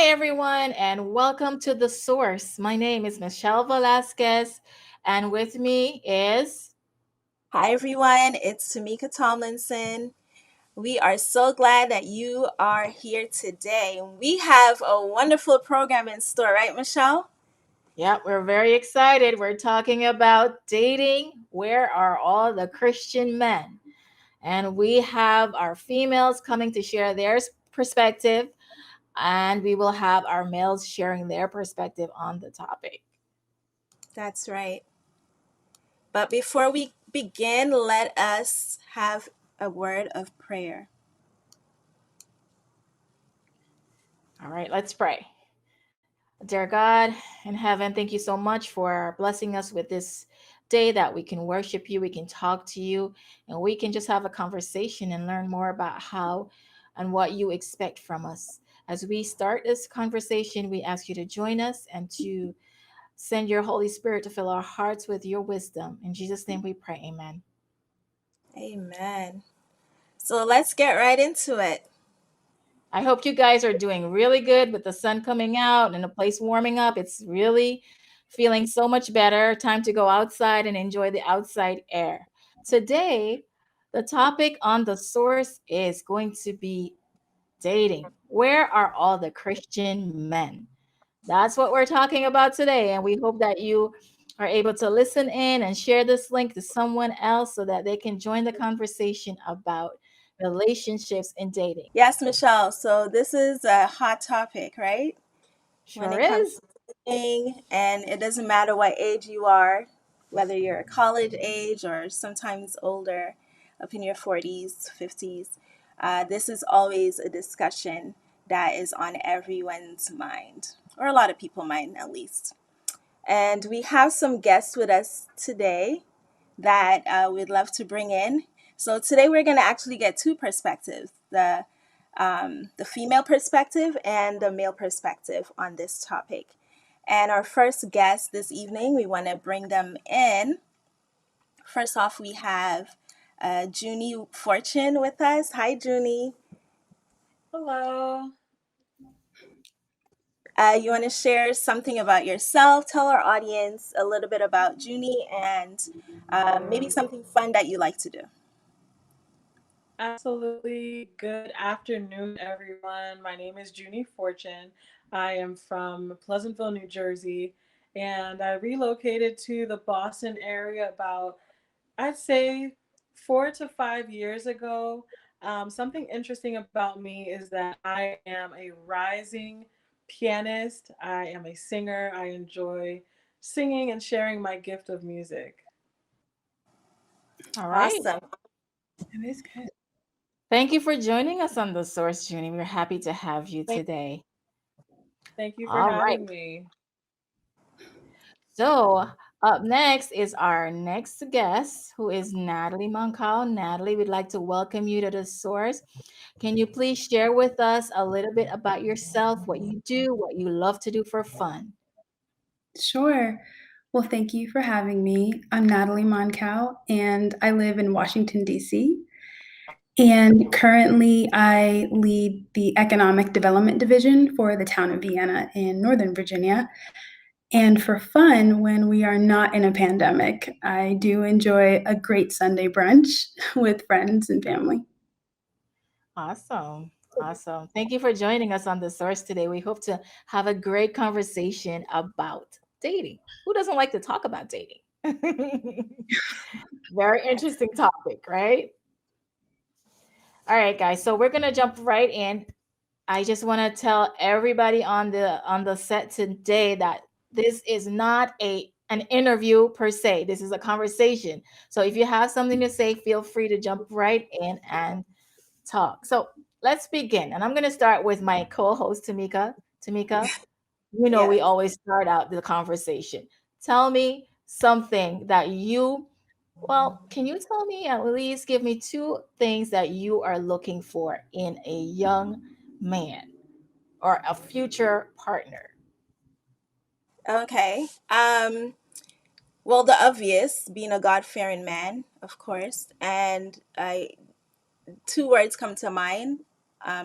everyone, and welcome to The Source. My name is Michelle Velasquez, and with me is. Hi, everyone. It's Tamika Tomlinson. We are so glad that you are here today. We have a wonderful program in store, right, Michelle? Yeah, we're very excited. We're talking about dating. Where are all the Christian men? And we have our females coming to share their perspective, and we will have our males sharing their perspective on the topic. That's right. But before we begin, let us have a word of prayer. All right, let's pray. Dear God in heaven, thank you so much for blessing us with this day that we can worship you, we can talk to you, and we can just have a conversation and learn more about how and what you expect from us. As we start this conversation, we ask you to join us and to send your Holy Spirit to fill our hearts with your wisdom. In Jesus' name we pray, amen. Amen. So let's get right into it. I hope you guys are doing really good with the sun coming out and the place warming up. It's really feeling so much better. Time to go outside and enjoy the outside air. Today, the topic on the source is going to be dating. Where are all the Christian men? That's what we're talking about today. And we hope that you are able to listen in and share this link to someone else so that they can join the conversation about relationships and dating. Yes, Michelle. So this is a hot topic, right? When Sure it comes is. to dating, and it doesn't matter what age you are, whether you're a college age or sometimes older, up in your 40s, 50s. This is always a discussion that is on everyone's mind, or a lot of people's mind at least. And we have some guests with us today that we'd love to bring in. So today we're going to actually get two perspectives: the female perspective and the male perspective on this topic. And our first guest this evening, we want to bring them in. First off, we have Junie Fortune with us. Hi, Junie. Hello. You want to share something about yourself? Tell our audience a little bit about Junie and maybe something fun that you like to do. Absolutely. Good afternoon, everyone. My name is Junie Fortune. I am from Pleasantville, New Jersey, and I relocated to the Boston area about, I'd say, 4 to 5 years ago. Something interesting about me is that I am a rising pianist. I am a singer. I enjoy singing and sharing my gift of music. All right. Awesome. It is good. Thank you for joining us on The Source, Junie. We're happy to have you Thank, today. thank you for All right. having me. So, up next is our next guest, who is Natalie Moncao. Natalie, we'd like to welcome you to The Source. Can you please share with us a little bit about yourself, what you do, what you love to do for fun? Sure. Well, thank you for having me. I'm Natalie Moncao, and I live in Washington, D.C. And currently, I lead the Economic Development Division for the town of Vienna in Northern Virginia. And for fun, when we are not in a pandemic, I do enjoy a great Sunday brunch with friends and family. Awesome. Awesome. Thank you for joining us on The Source today. We hope to have a great conversation about dating. Who doesn't like to talk about dating? Very interesting topic, right? All right, guys. So we're gonna jump right in. I just want to tell everybody on the set today that this is not a an interview per se. This is a conversation. So if you have something to say, feel free to jump right in and talk. So let's begin. And I'm going to start with my co-host Tamika. Tamika, you know we Yes. always start out the conversation. Tell me something that can you tell me, at least give me two things that you are looking for in a young man or a future partner? Okay. Well, the obvious, being a God-fearing man, of course, and two words come to mind: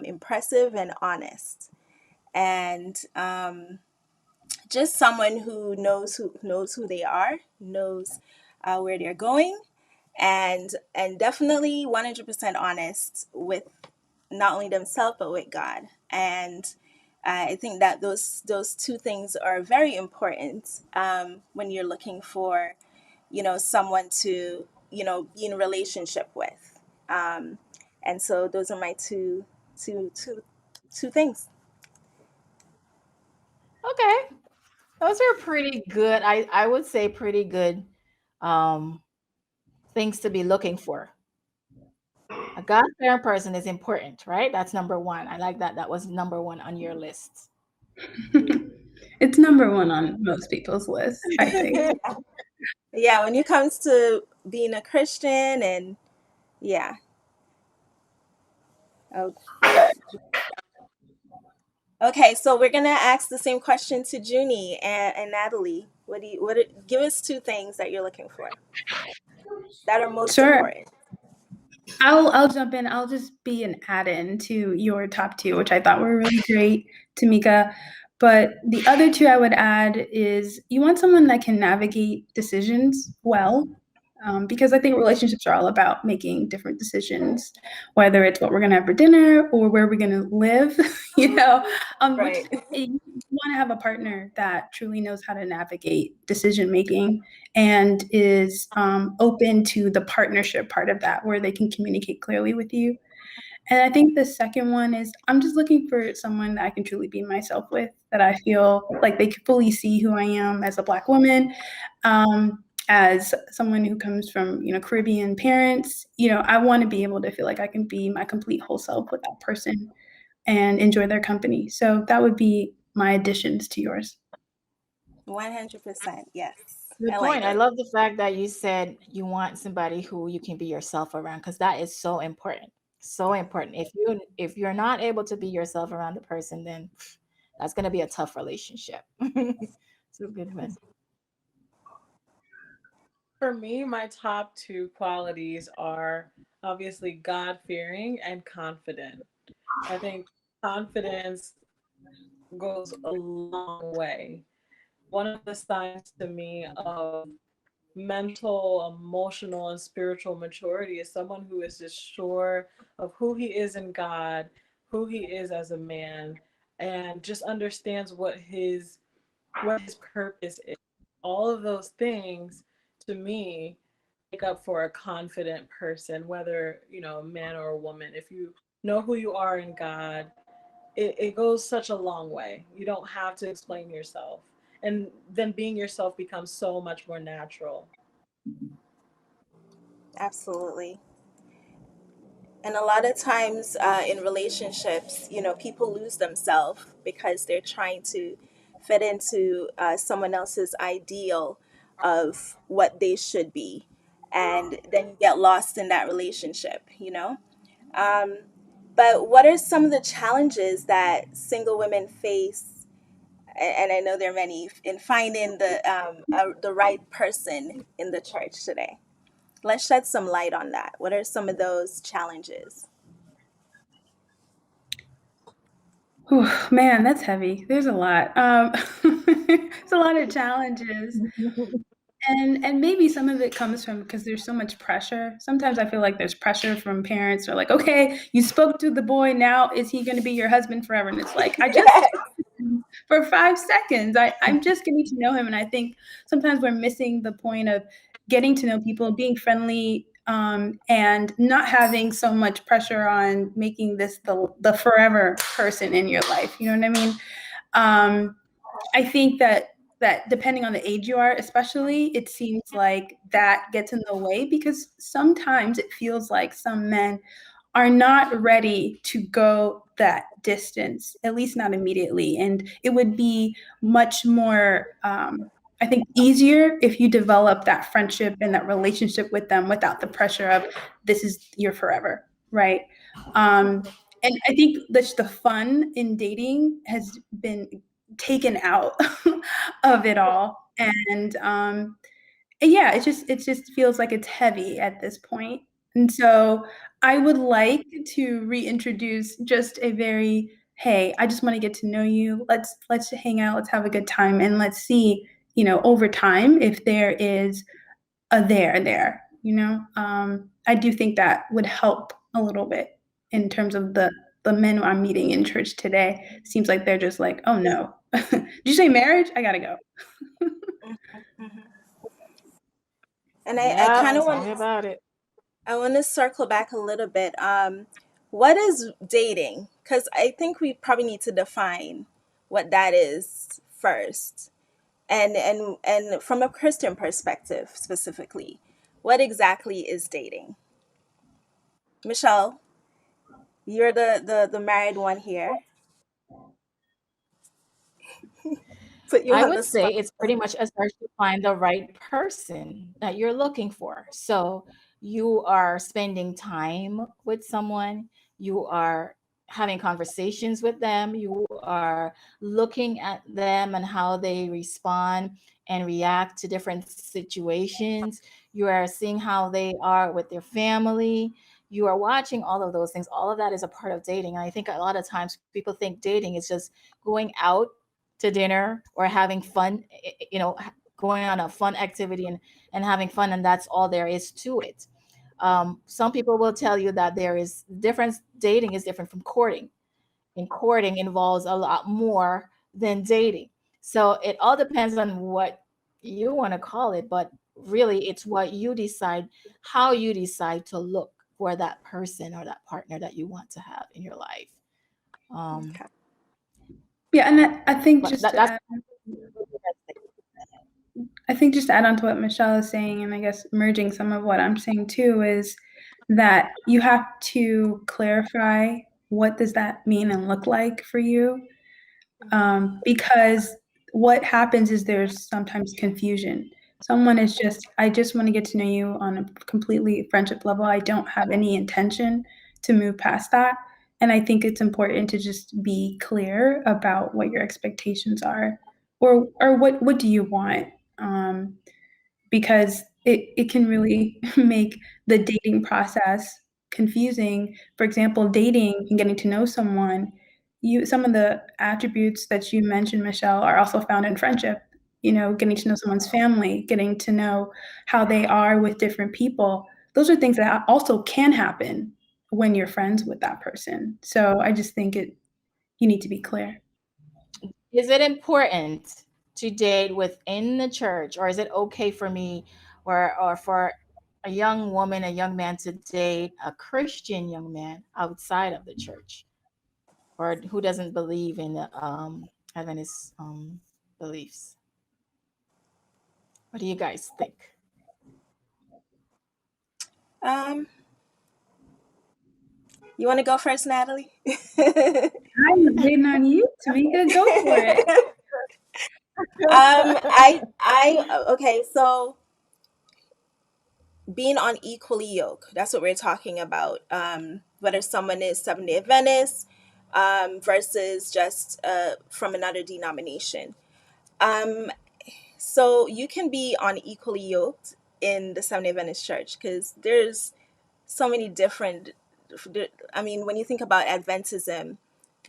impressive and honest. and just someone who knows who they are, knows where they're going, and definitely 100% honest with not only themselves but with God. And I think that those two things are very important when you're looking for, someone to, be in a relationship with. Um, and so those are my two, two, two things. Okay. Those are pretty good. I would say pretty good um things to be looking for. A God-fearing person is important, right? That's number one. I like that. That was number one on your list. It's number one on most people's lists, I think. Yeah, when it comes to being a Christian, and yeah. Oh, okay, so we're gonna ask the same question to Junie and Natalie. Give us two things that you're looking for that are most Sure. important. I'll jump in. I'll just be an add-in to your top two, which I thought were really great, Tamika. But the other two I would add is you want someone that can navigate decisions well, because I think relationships are all about making different decisions, whether it's what we're going to have for dinner or where we're going to live. Which Right. you want to have a partner that truly knows how to navigate decision making and is open to the partnership part of that, where they can communicate clearly with you. And I think the second one is I'm just looking for someone that I can truly be myself with, that I feel like they can fully see who I am as a Black woman, as someone who comes from, Caribbean parents. I want to be able to feel like I can be my complete whole self with that person and enjoy their company. So that would be my additions to yours. 100%. Yes. Good I like point. I those. love the fact that you said you want somebody who you can be yourself around because that is so important. So important. If you're not able to be yourself around the person, then that's going to be a tough relationship. It's a good one. For me, my top two qualities are obviously God fearing and confident. I think confidence goes a long way. One of the signs to me of mental, emotional, and spiritual maturity is someone who is just sure of who he is in God, who he is as a man, and just understands what his purpose is. All of those things to me make up for a confident person, whether, a man or a woman. If you know who you are in God, it goes such a long way. You don't have to explain yourself. And then being yourself becomes so much more natural. Absolutely. And a lot of times in relationships, people lose themselves because they're trying to fit into someone else's ideal of what they should be. And then you get lost in that relationship. Um, but what are some of the challenges that single women face? And I know there are many in finding the right person in the church today. Let's shed some light on that. What are some of those challenges? Whew, man, that's heavy. There's a lot. It's a lot of challenges. And maybe some of it comes from because there's so much pressure. Sometimes I feel like there's pressure from parents who are like, okay, you spoke to the boy, now is he going to be your husband forever? And it's like, I just Yes. talked to him for 5 seconds. I'm just getting to know him. And I think sometimes we're missing the point of getting to know people, being friendly, and not having so much pressure on making this the forever person in your life. You know what I mean? Um, I think that depending on the age you are, especially, it seems like that gets in the way because sometimes it feels like some men are not ready to go that distance, at least not immediately. And it would be much more, I think, easier if you develop that friendship and that relationship with them without the pressure of this is your forever, right? And I think the fun in dating has been taken out of it all. And yeah, it just feels like it's heavy at this point. And so I would like to reintroduce just a very hey, I just want to get to know you. Let's hang out, let's have a good time, and let's see, over time if there is a there. I do think that would help a little bit in terms of the men I'm meeting in church today. Seems like they're just like, oh no, did you say marriage? I gotta go. Mhm. And I Yeah, kind of tell want me about it. I want to circle back a little bit. What is dating? Because I think we probably need to define what that is first, and from a Christian perspective specifically, what exactly is dating? Michelle, you're the married one here. Put you I on would the say spot. it's pretty much a search to find the right person that you're looking for. So you are spending time with someone, you are having conversations with them, you are looking at them and how they respond and react to different situations. You are seeing how they are with their family. You are watching all of those things. All of that is a part of dating. And I think a lot of times people think dating is just going out to dinner or having fun, going on a fun activity and having fun, and that's all there is to it. Some people will tell you that there is difference. Dating is different from courting, and courting involves a lot more than dating. So it all depends on what you want to call it, but really it's what you decide, how you decide to look for that person or that partner that you want to have in your life. Um, Okay. Yeah, and I think but just to that's add I think just to add on to what Michelle is saying, and I guess merging some of what I'm saying too, is that you have to clarify what does that mean and look like for you, because what happens is there's sometimes confusion. Someone is just, I just want to get to know you on a completely friendship level. I don't have any intention to move past that. And I think it's important to just be clear about what your expectations are, or what do you want. Um, because it can really make the dating process confusing. For example, dating and getting to know someone, some of the attributes that you mentioned, Michelle, are also found in friendship. Getting to know someone's family, getting to know how they are with different people. Those are things that also can happen when you're friends with that person. So I just think you need to be clear. Is it important to date within the church, or is it okay for me or for a young woman, a young man to date a Christian young man outside of the church or who doesn't believe in the Adventist beliefs? What do you guys think? Um, you want to go first, Natalie? I was waiting on you, Tamika. Go for it. Okay, so being on equally yoke, that's what we're talking about. Whether someone is Seventh-day Adventist versus just from another denomination. Um, so you can be on equally yoked in the Seventh-day Adventist church because there's so many different. I mean, when you think about Adventism,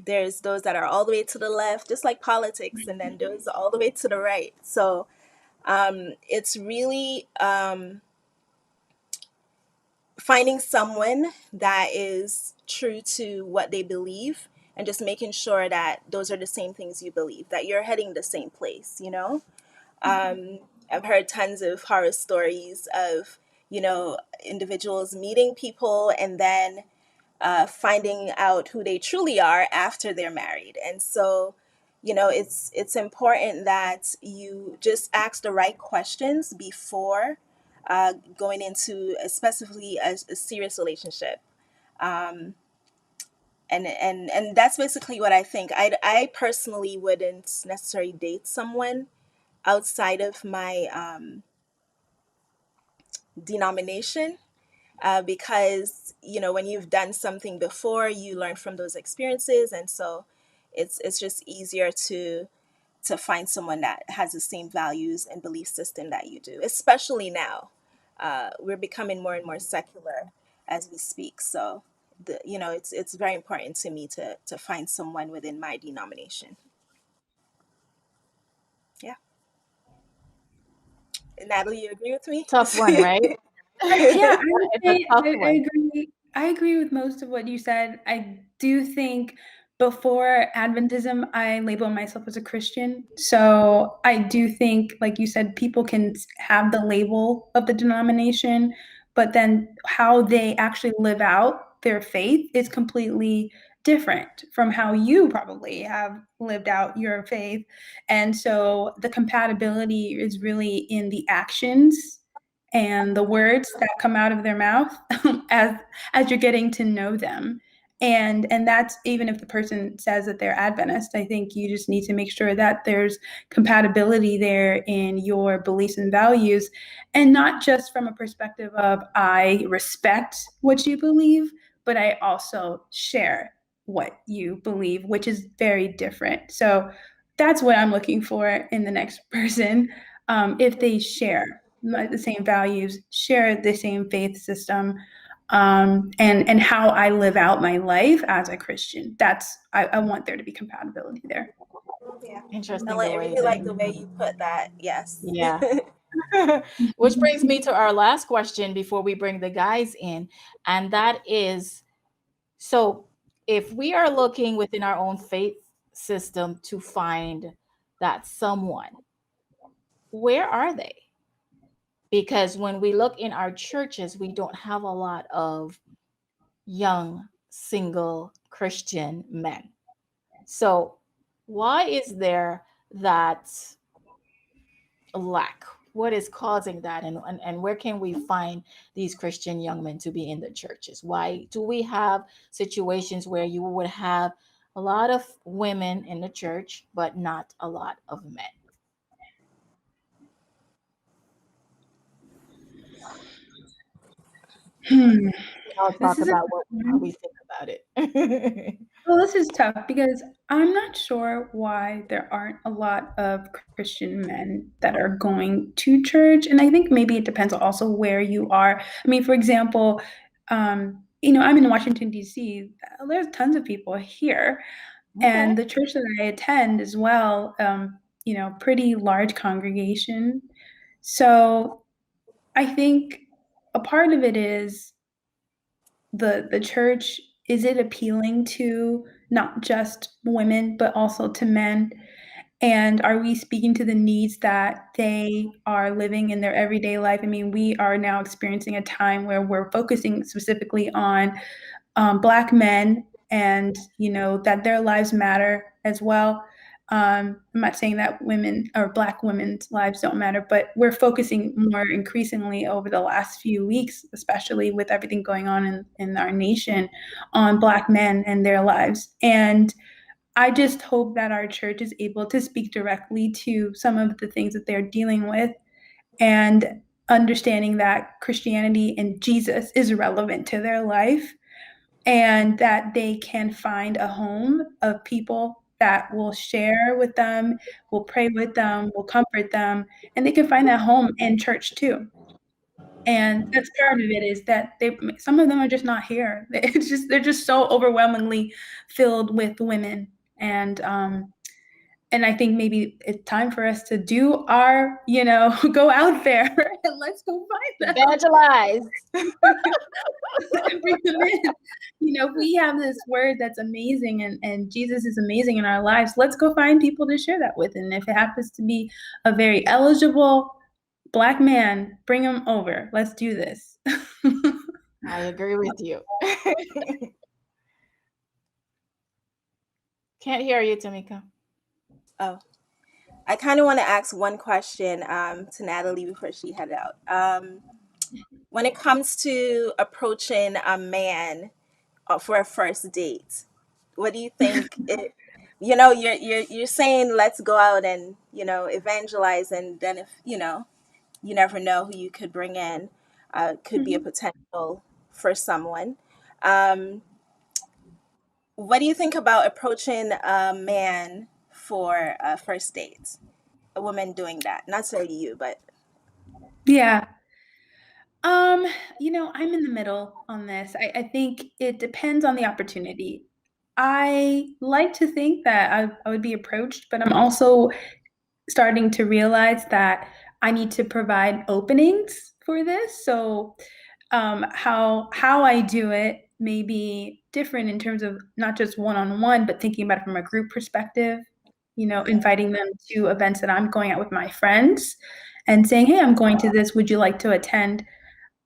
there's those that are all the way to the left, just like politics, and then those all the way to the right. So it's really finding someone that is true to what they believe and just making sure that those are the same things you believe, that you're heading the same place. I've heard tons of horror stories of, individuals meeting people and then finding out who they truly are after they're married. And so, it's important that you just ask the right questions before going into specifically a serious relationship. Um, and that's basically what I think. I personally wouldn't necessarily date someone outside of my denomination because when you've done something before, you learn from those experiences, and so it's just easier to find someone that has the same values and belief system that you do, especially now. We're becoming more and more secular as we speak, so it's very important to me to find someone within my denomination. Yeah. Natalie, you agree with me? Tough one, right? Yeah, I would It's a say tough I one. agree. I agree with most of what you said. I do think before Adventism, I label myself as a Christian. So I do think, like you said, people can have the label of the denomination, but then how they actually live out their faith is completely different from how you probably have lived out your faith. And so the compatibility is really in the actions and the words that come out of their mouth as you're getting to know them. And that's even if the person says that they're Adventist. I think you just need to make sure that there's compatibility there in your beliefs and values, and not just from a perspective of I respect what you believe, but I also share what you believe, which is very different. So that's what I'm looking for in the next person. If they share the same values, share the same faith system, and how I live out my life as a Christian. I want there to be compatibility there. Yeah. Interesting I the way really that like you the way you put that. Yes. yeah. Which brings me to our last question before we bring the guys in, and that is, so if we are looking within our own faith system to find that someone, where are they? Because when we look in our churches, we don't have a lot of young single Christian men. So why is there that lack? What is causing that? And where can we find these Christian young men to be in the churches? Why do we have situations where you would have a lot of women in the church, but not a lot of men? Hmm. I'll This talk is a about tough how one. we think about it. Well, this is tough because I'm not sure why there aren't a lot of Christian men that are going to church. And I think maybe it depends also where you are. I mean, for example, I'm in Washington, D.C. There's tons of people here. Okay. And the church that I attend as well, pretty large congregation. So I think a part of it is the church, is it appealing to not just women but also to men, and are we speaking to the needs that they are living in their everyday life? I mean, we are now experiencing a time where we're focusing specifically on Black men, and that their lives matter as well. I'm not saying that women or Black women's lives don't matter, but we're focusing more increasingly over the last few weeks, especially with everything going on in our nation, on Black men and their lives. And I just hope that our church is able to speak directly to some of the things that they're dealing with, and understanding that Christianity and Jesus is relevant to their life, and that they can find a home of people that will share with them, will pray with them, will comfort them, and they can find that home in church too. And that's part of it, is that some of them are just not here. They're just so overwhelmingly filled with women, and and I think maybe it's time for us to do our, go out there and let's go find them. Evangelize. Bring them in. We have this word that's amazing, and Jesus is amazing in our lives. Let's go find people to share that with. And if it happens to be a very eligible Black man, bring him over. Let's do this. I agree with you. Can't hear you, Tamika. Oh, I kind of want to ask one question to Natalie before she head out. When it comes to approaching a man for a first date, what do you think? You're saying let's go out and evangelize, and then if you never know who you could bring in, could be a Mhm. potential for someone. Um, what do you think about approaching a man for a first date? A woman doing that, not necessarily you, but Yeah. Um, I'm in the middle on this. I think it depends on the opportunity. I like to think that I would be approached, but I'm also starting to realize that I need to provide openings for this. So how I do it may be different in terms of not just one on one, but thinking about it from a group perspective. Yeah. Inviting them to events that I'm going out with my friends, and saying, "Hey, I'm going to this. Would you like to attend?"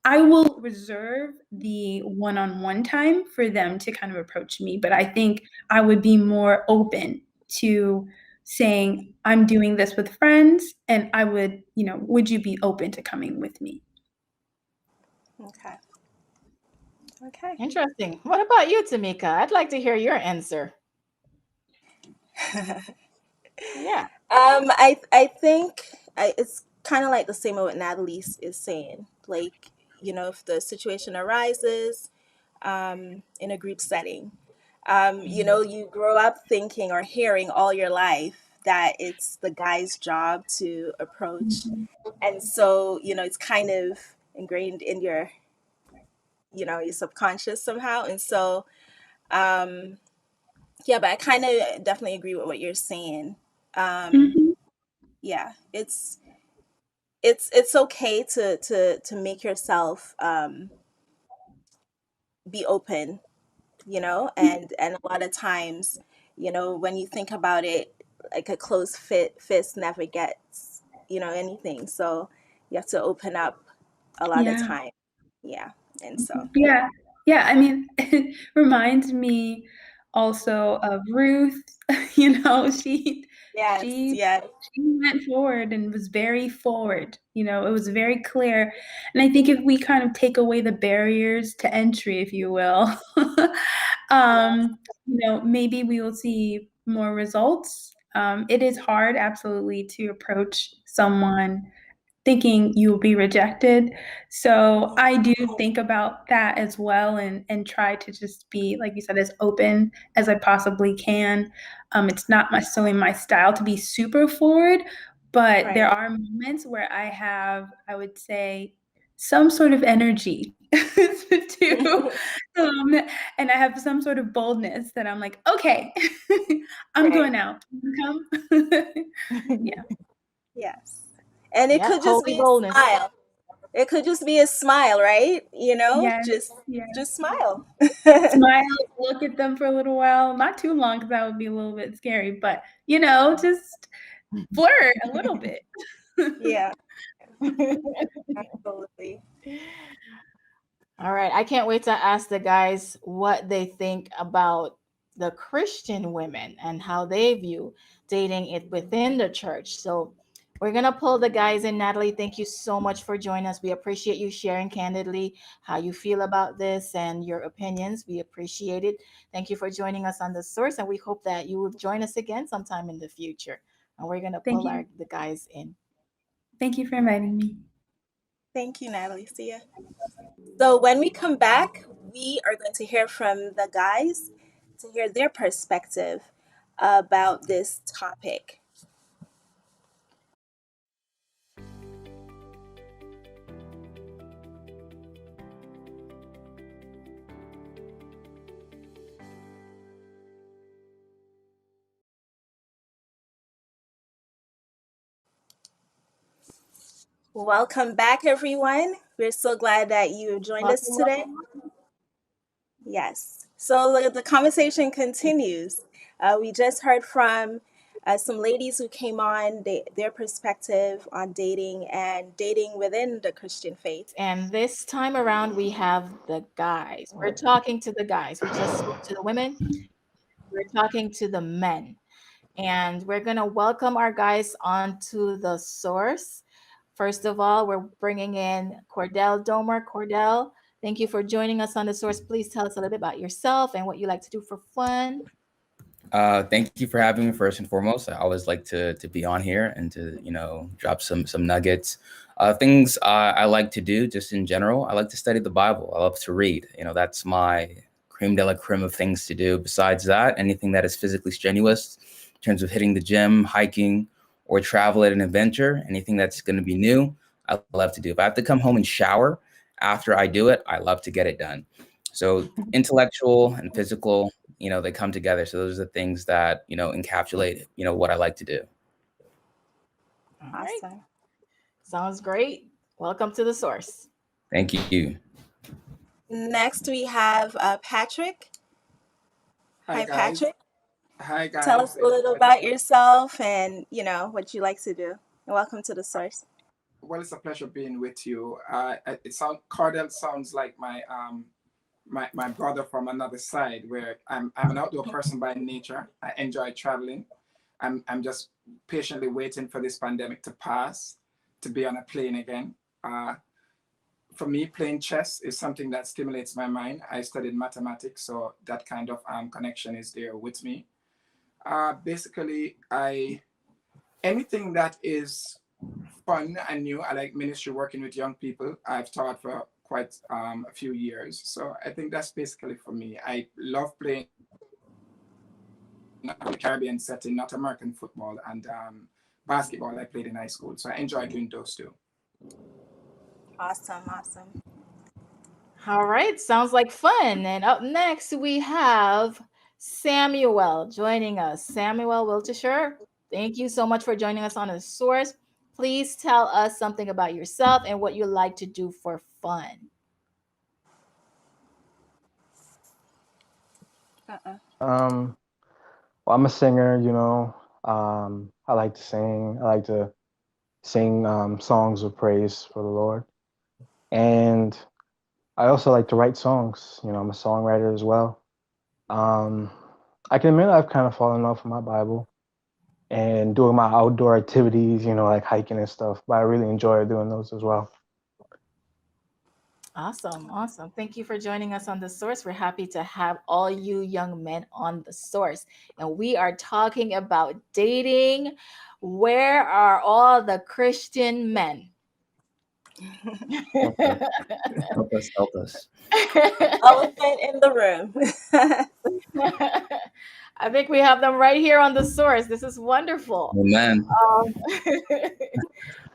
I will reserve the one-on-one time for them to kind of approach me, but I think I would be more open to saying, "I'm doing this with friends, and would you be open to coming with me?" Okay. Okay. Interesting. What about you, Tamika? I'd like to hear your answer. Yeah. I think it's kind of like the same what Natalie is saying. Like, if the situation arises in a group setting, you grow up thinking or hearing all your life that it's the guy's job to approach. Mhm. And so, it's kind of ingrained in your subconscious somehow. And so, um, yeah, but I kind of definitely agree with what you're saying. Um, Mhm. yeah, it's okay to make yourself be open, and a lot of times, when you think about it, like a closed fist never gets anything. So you have to open up a lot of Yeah. time. Yeah. And so Yeah. Yeah, I mean, it reminds me also of Ruth. You know, she yes, she yes, she went forward and was very forward. It was very clear. And I think if we kind of take away the barriers to entry, if you will, yes, maybe we will see more results. It is hard, absolutely, to approach someone thinking you will be rejected. So mhm, I do think about that as well, and try to just be, like you said, as open as I possibly can. It's not necessarily my style to be super forward, but there right. are moments where I would say, some sort of energy to, um, and I have some sort of boldness that I'm like, okay, I'm Right. going out. Come, yeah, Yes. And it Yep. could just Holy be a boldness. smile. It could just be a smile, right? yes, Just yes. smile. Smile, look at them for a little while, not too long because that would be a little bit scary, but, just flirt a little bit. Yeah, absolutely. All right. I can't wait to ask the guys what they think about the Christian women and how they view dating it within the church. So we're going to pull the guys in. Natalie, thank you so much for joining us. We appreciate you sharing candidly how you feel about this and your opinions. We appreciate it. Thank you for joining us on the source, and we hope that you will join us again sometime in the future. And we're going to Thank pull you. the guys in. Thank you for inviting me. Thank you, Natalie. See ya. So when we come back, we are going to hear from the guys to hear their perspective about this topic. Welcome back, everyone. We're so glad that you joined us Welcome, today. welcome. Yes. So the conversation continues. We just heard from some ladies who came on, their perspective on dating and dating within the Christian faith. And this time around, we have the guys. We're talking to the guys. We just spoke to the women. We're talking to the men. And we're going to welcome our guys onto the source. First of all, we're bringing in Cordell Domer. Cordell, thank you for joining us on the source. Please tell us a little bit about yourself and what you like to do for fun. Thank you for having me first and foremost. I always like to be on here and to drop some nuggets. Things I like to do just in general. I like to study the Bible. I love to read. That's my creme de la creme of things to do. Besides that, anything that is physically strenuous in terms of hitting the gym, hiking, or travel at an adventure, anything that's going to be new, I love to do. If I have to come home and shower after I do it, I love to get it done. So intellectual and physical, they come together. So those are the things that, encapsulate, what I like to do. All right. Awesome. Sounds great. Welcome to the source. Thank you. Next, we have Patrick. Hi Hi, guys. Patrick. Hi Tell us guys. a little about yourself and, what you like to do. And welcome to the source. Well, it's a pleasure being with you. Cardell sounds like my brother from another side, where I'm an outdoor person by nature. I enjoy traveling. I'm just patiently waiting for this pandemic to pass, to be on a plane again. For me, playing chess is something that stimulates my mind. I studied mathematics, so that kind of connection is there with me. Basically, anything that is fun and new. I like ministry, working with young people. I've taught for quite a few years, so I think that's basically for me. I love playing Caribbean setting, not American football, and basketball. I played in high school, so I enjoy doing those two. Awesome, awesome. All right. Sounds like fun. And up next, we have Samuel joining us. Samuel Wiltshire, thank you so much for joining us on the source. Please tell us something about yourself and what you like to do for fun. Uh-uh. Well, I'm a singer, I like to sing. I like to sing songs of praise for the Lord. And I also like to write songs. I'm a songwriter as well. Um, I can admit I've kind of fallen in love with my Bible and doing my outdoor activities, like hiking and stuff. But I really enjoy doing those as well. Awesome. Awesome. Thank you for joining us on the source. We're happy to have all you young men on the source. And we are talking about dating. Where are all the Christian men? Help us, help us. Elephant in the room. I think we have them right here on the source. This is wonderful. Amen.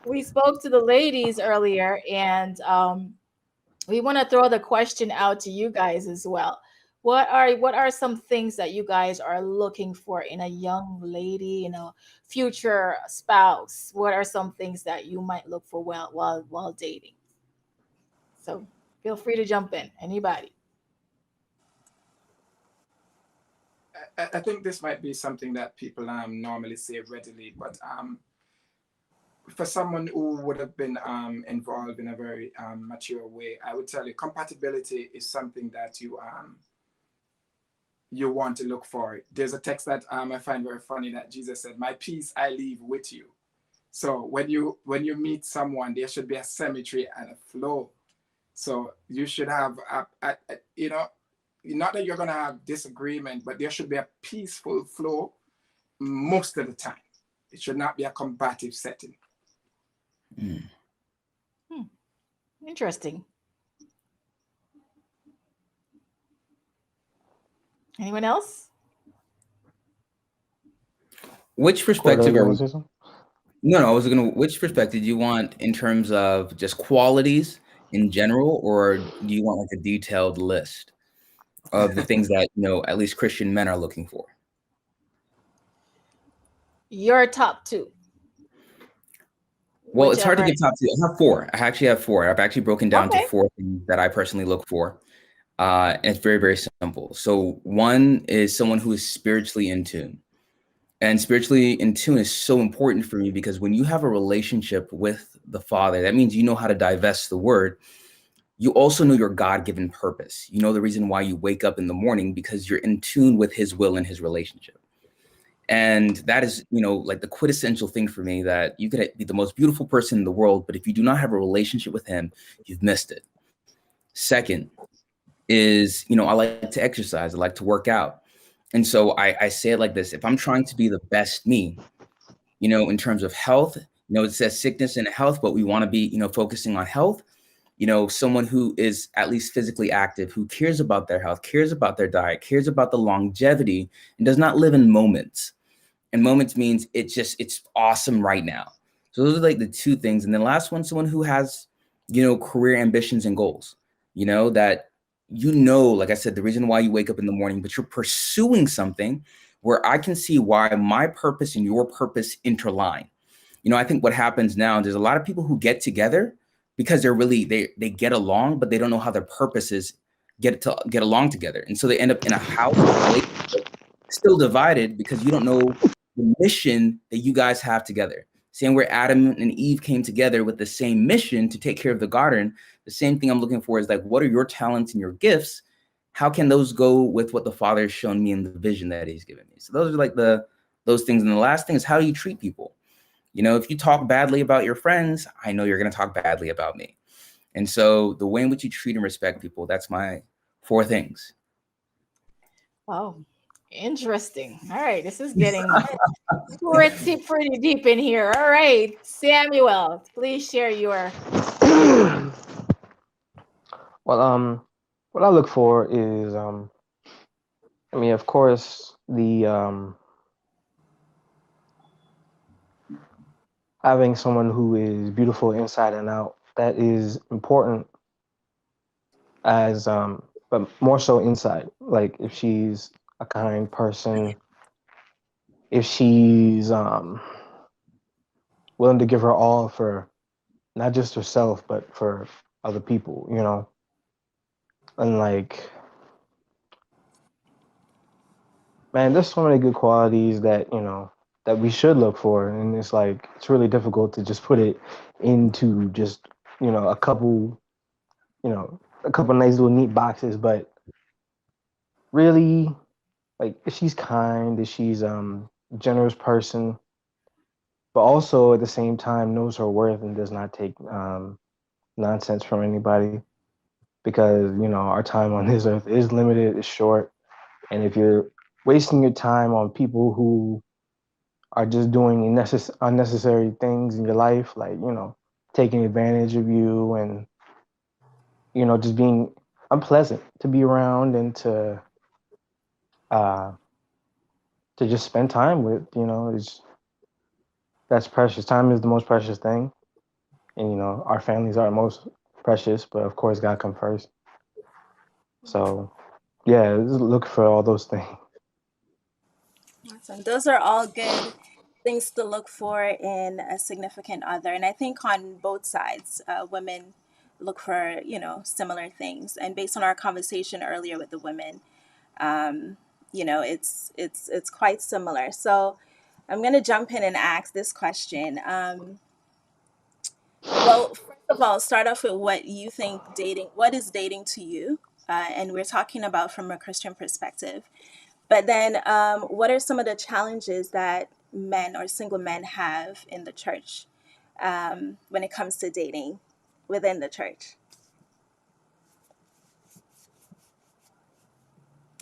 We spoke to the ladies earlier, and we want to throw the question out to you guys as well. What are some things that you guys are looking for in a young lady, future spouse? What are some things that you might look for while dating? So feel free to jump in. Anybody? I think this might be something that people normally say readily, but for someone who would have been involved in a very mature way, I would tell you compatibility is something that you want to look for. There's a text that I find very funny that Jesus said, "My peace I leave with you." So when you meet someone, there should be a symmetry and a flow. So you should have not that you're going to have disagreement, but there should be a peaceful flow most of the time. It should not be a combative setting. Interesting. Anyone else? Which perspective Cordell, are you we? want to say something? No, I was gonna. Which perspective do you want in terms of just qualities in general, or do you want like a detailed list of the things that at least Christian men are looking for? Your top two. Well, it's hard to Whichever. get top two. I have four. I actually have four. I've actually broken down to Okay. four things that I personally look for. And it's very, very simple. So one is someone who is spiritually in tune. And spiritually in tune is so important for me because when you have a relationship with the Father, that means you know how to divest the word. You also know your God-given purpose. You know the reason why you wake up in the morning because you're in tune with his will and his relationship. And that is, like the quintessential thing for me, that you could be the most beautiful person in the world, but if you do not have a relationship with him, you've missed it. Second is, I like to exercise. I like to work out. And so I say it like this: if I'm trying to be the best me, in terms of health, it says sickness and health, but we want to be, focusing on health, someone who is at least physically active, who cares about their health, cares about their diet, cares about the longevity, and does not live in moments. And moments means it's awesome right now. So those are like the two things. And then last one, someone who has career ambitions and goals, that, like I said, the reason why you wake up in the morning, but you're pursuing something where I can see why my purpose and your purpose interline. I think what happens now, there's a lot of people who get together because they get along, but they don't know how their purposes get along together. And so they end up in a house or a relationship still divided because you don't know the mission that you guys have together. Same where Adam and Eve came together with the same mission to take care of the garden. The same thing I'm looking for is like, what are your talents and your gifts? How can those go with what the Father has shown me in the vision that He's given me? So those are like those things. And the last thing is, how do you treat people? If you talk badly about your friends, I know you're going to talk badly about me. And so the way in which you treat and respect people, that's my 4 things. Wow. Interesting. All right. This is getting pretty deep in here. All right. Samuel, please share your. Well, what I look for is, of course, the having someone who is beautiful inside and out. That is important, as but more so inside. Like if she's a kind person, if she's willing to give her all for not just herself but for other people, and like, man, there's so many good qualities that that we should look for, and it's like it's really difficult to just put it into just a couple, a couple nice little neat boxes. But really, like, if she's kind, if she's generous person, but also at the same time knows her worth and does not take nonsense from anybody, because our time on this earth is limited, it's short, and if you're wasting your time on people who are just doing unnecessary things in your life, like taking advantage of you, and just being unpleasant to be around, and uh to just spend time with, is that's precious. Time is the most precious thing, and our families are most precious, but of course God comes first. So yeah, just look for all those things. Awesome. Those are all good things to look for in a significant other. And I think on both sides, women look for, similar things. And based on our conversation earlier with the women, um, it's quite similar. So I'm going to jump in and ask this question. Well, first of all, start off with what is dating to you? And we're talking about from a Christian perspective. But then, what are some of the challenges that men or single men have in the church when it comes to dating within the church?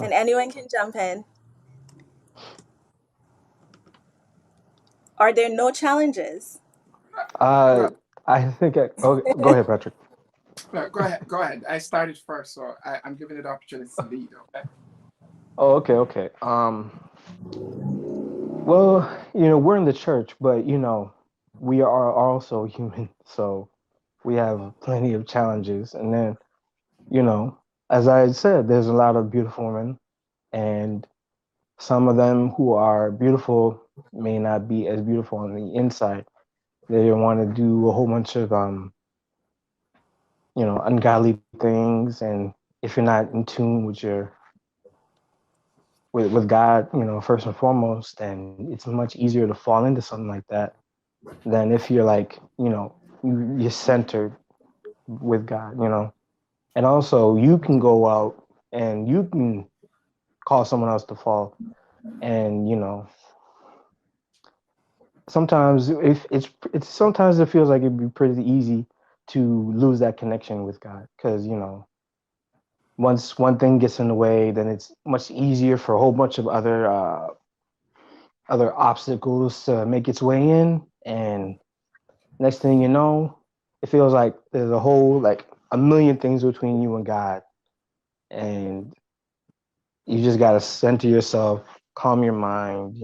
And anyone can jump in. Are there no challenges? Uh, Well, I think oh, go ahead, Patrick. no, go ahead. Go ahead. I started first, so I'm giving you the opportunity to lead. Okay. Oh, okay, okay. Well, we're in the church, but we are also human, so we have plenty of challenges. And then, you know, as I said, there's a lot of beautiful women, and some of them who are beautiful may not be as beautiful on the inside. They want to do a whole bunch of ungodly things, and if you're not in tune with your with God, first and foremost, then it's much easier to fall into something like that than if you're like, you're centered with God, And also, you can go out and you can cause someone else to fall, and sometimes if it's sometimes it feels like it'd be pretty easy to lose that connection with God, because once one thing gets in the way, then it's much easier for a whole bunch of other obstacles to make its way in, and next thing you know, it feels like there's like a million things between you and God, and you just gotta center yourself, calm your mind,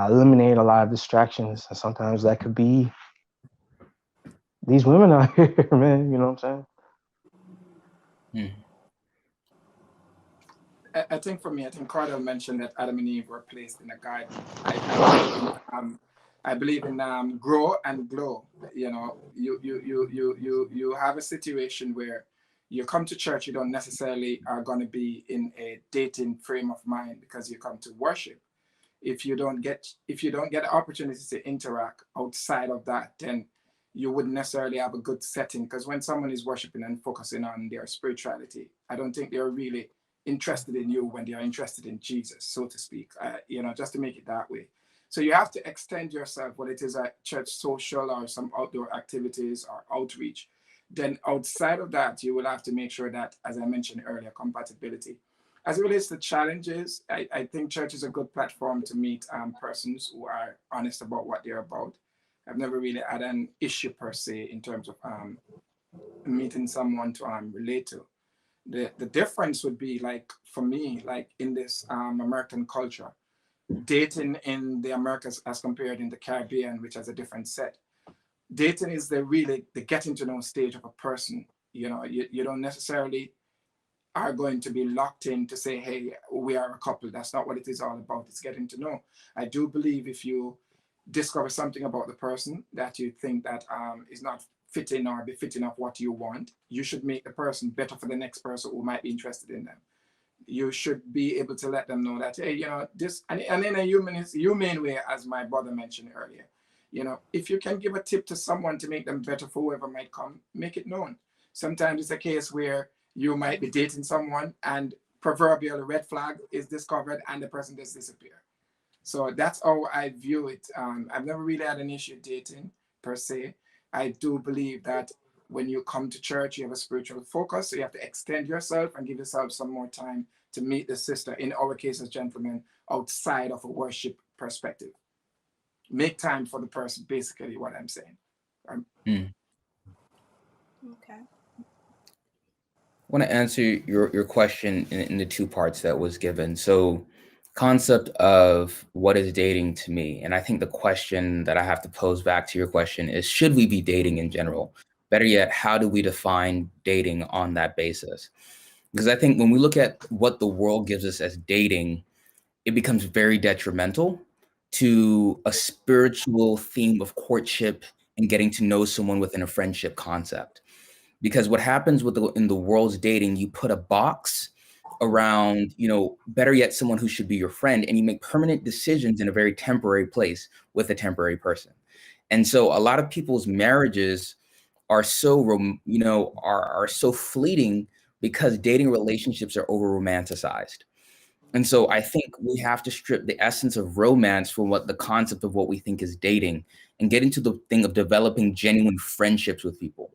eliminate a lot of distractions, and sometimes that could be these women out here, man. You know what I'm saying? Mm. I think for me, I think Cardell mentioned that Adam and Eve were placed in a garden. I believe in grow and glow. You know, you have a situation where you come to church, you don't necessarily are going to be in a dating frame of mind because you come to worship. If you don't get the opportunity to interact outside of that, then you wouldn't necessarily have a good setting, because when someone is worshiping and focusing on their spirituality, I don't think they're really interested in you when they are interested in Jesus, so to speak. Just to make it that way. So you have to extend yourself, whether it is a church social or some outdoor activities or outreach. Then outside of that, you will have to make sure that, as I mentioned earlier, compatibility. As it relates to challenges, I think church is a good platform to meet persons who are honest about what they're about. I've never really had an issue per se in terms of meeting someone to relate to. The difference would be, like, for me, like in this American culture, dating in the Americas as compared in the Caribbean, which has a different set. Dating is the getting to know stage of a person. You don't necessarily are going to be locked in to say, hey, we are a couple. That's not what it is all about. It's getting to know. I do believe if you discover something about the person that you think that is not fitting or befitting of what you want, you should make the person better for the next person who might be interested in them. You should be able to let them know that, hey, this, and in a humane way, as my brother mentioned earlier, if you can give a tip to someone to make them better for whoever might come, make it known. Sometimes it's a case where you might be dating someone and proverbial red flag is discovered and the person just disappear. So that's how I view it. I've never really had an issue dating per se. I do believe that when you come to church, you have a spiritual focus. So you have to extend yourself and give yourself some more time to meet the sister, in our case as gentlemen, outside of a worship perspective. Make time for the person, basically what I'm saying. Mm. Okay. I want to answer your question in the two parts that was given. So, concept of what is dating to me, and I think the question that I have to pose back to your question is, should we be dating in general? Better yet, how do we define dating on that basis? Because I think when we look at what the world gives us as dating, it becomes very detrimental to a spiritual theme of courtship and getting to know someone within a friendship concept. Because what happens in the world's dating, you put a box around, better yet, someone who should be your friend, and you make permanent decisions in a very temporary place with a temporary person. And so a lot of people's marriages are so are so fleeting because dating relationships are over romanticized. And so I think we have to strip the essence of romance from what the concept of what we think is dating and get into the thing of developing genuine friendships with people.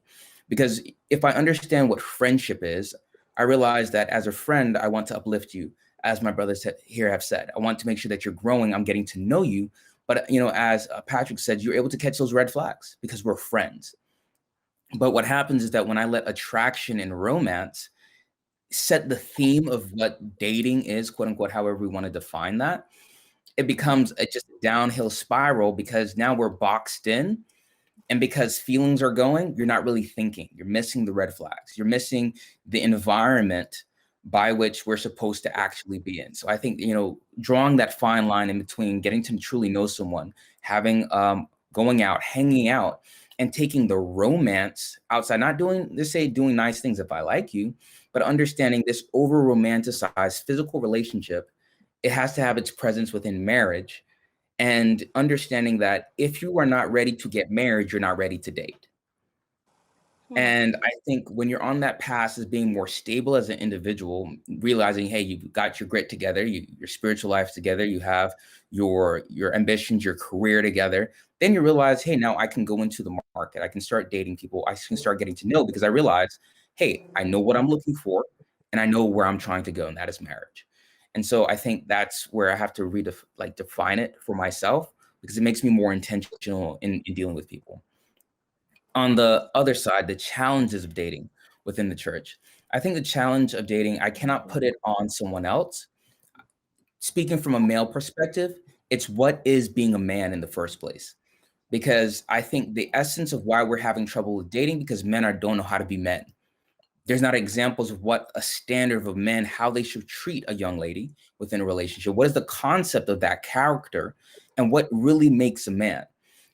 Because if I understand what friendship is, I realize that as a friend, I want to uplift you. As my brothers here have said, I want to make sure that you're growing. I'm getting to know you. But, as Patrick said, you're able to catch those red flags because we're friends. But what happens is that when I let attraction and romance set the theme of what dating is, quote unquote, however we want to define that, it becomes just a downhill spiral because now we're boxed in. And because feelings are going, you're not really thinking. You're missing the red flags. You're missing the environment by which we're supposed to actually be in. So I think, drawing that fine line in between getting to truly know someone, having, going out, hanging out, and taking the romance outside, not doing nice things if I like you, but understanding this over romanticized physical relationship, it has to have its presence within marriage, and understanding that if you are not ready to get married, you're not ready to date. And I think when you're on that path as being more stable as an individual, realizing, hey, you've got your grit together, your spiritual life together, you have your ambitions, your career together, then you realize, hey, now I can go into the market. I can start dating people. I can start getting to know, because I realize, hey, I know what I'm looking for and I know where I'm trying to go, and that is marriage. And so I think that's where I have to define it for myself, because it makes me more intentional in dealing with people. On the other side, the challenges of dating within the church. I think the challenge of dating, I cannot put it on someone else. Speaking from a male perspective, it's what is being a man in the first place. because I think the essence of why we're having trouble with dating because men don't know how to be men. There's not examples of what a standard of men, how they should treat a young lady within a relationship. What is the concept of that character and what really makes a man?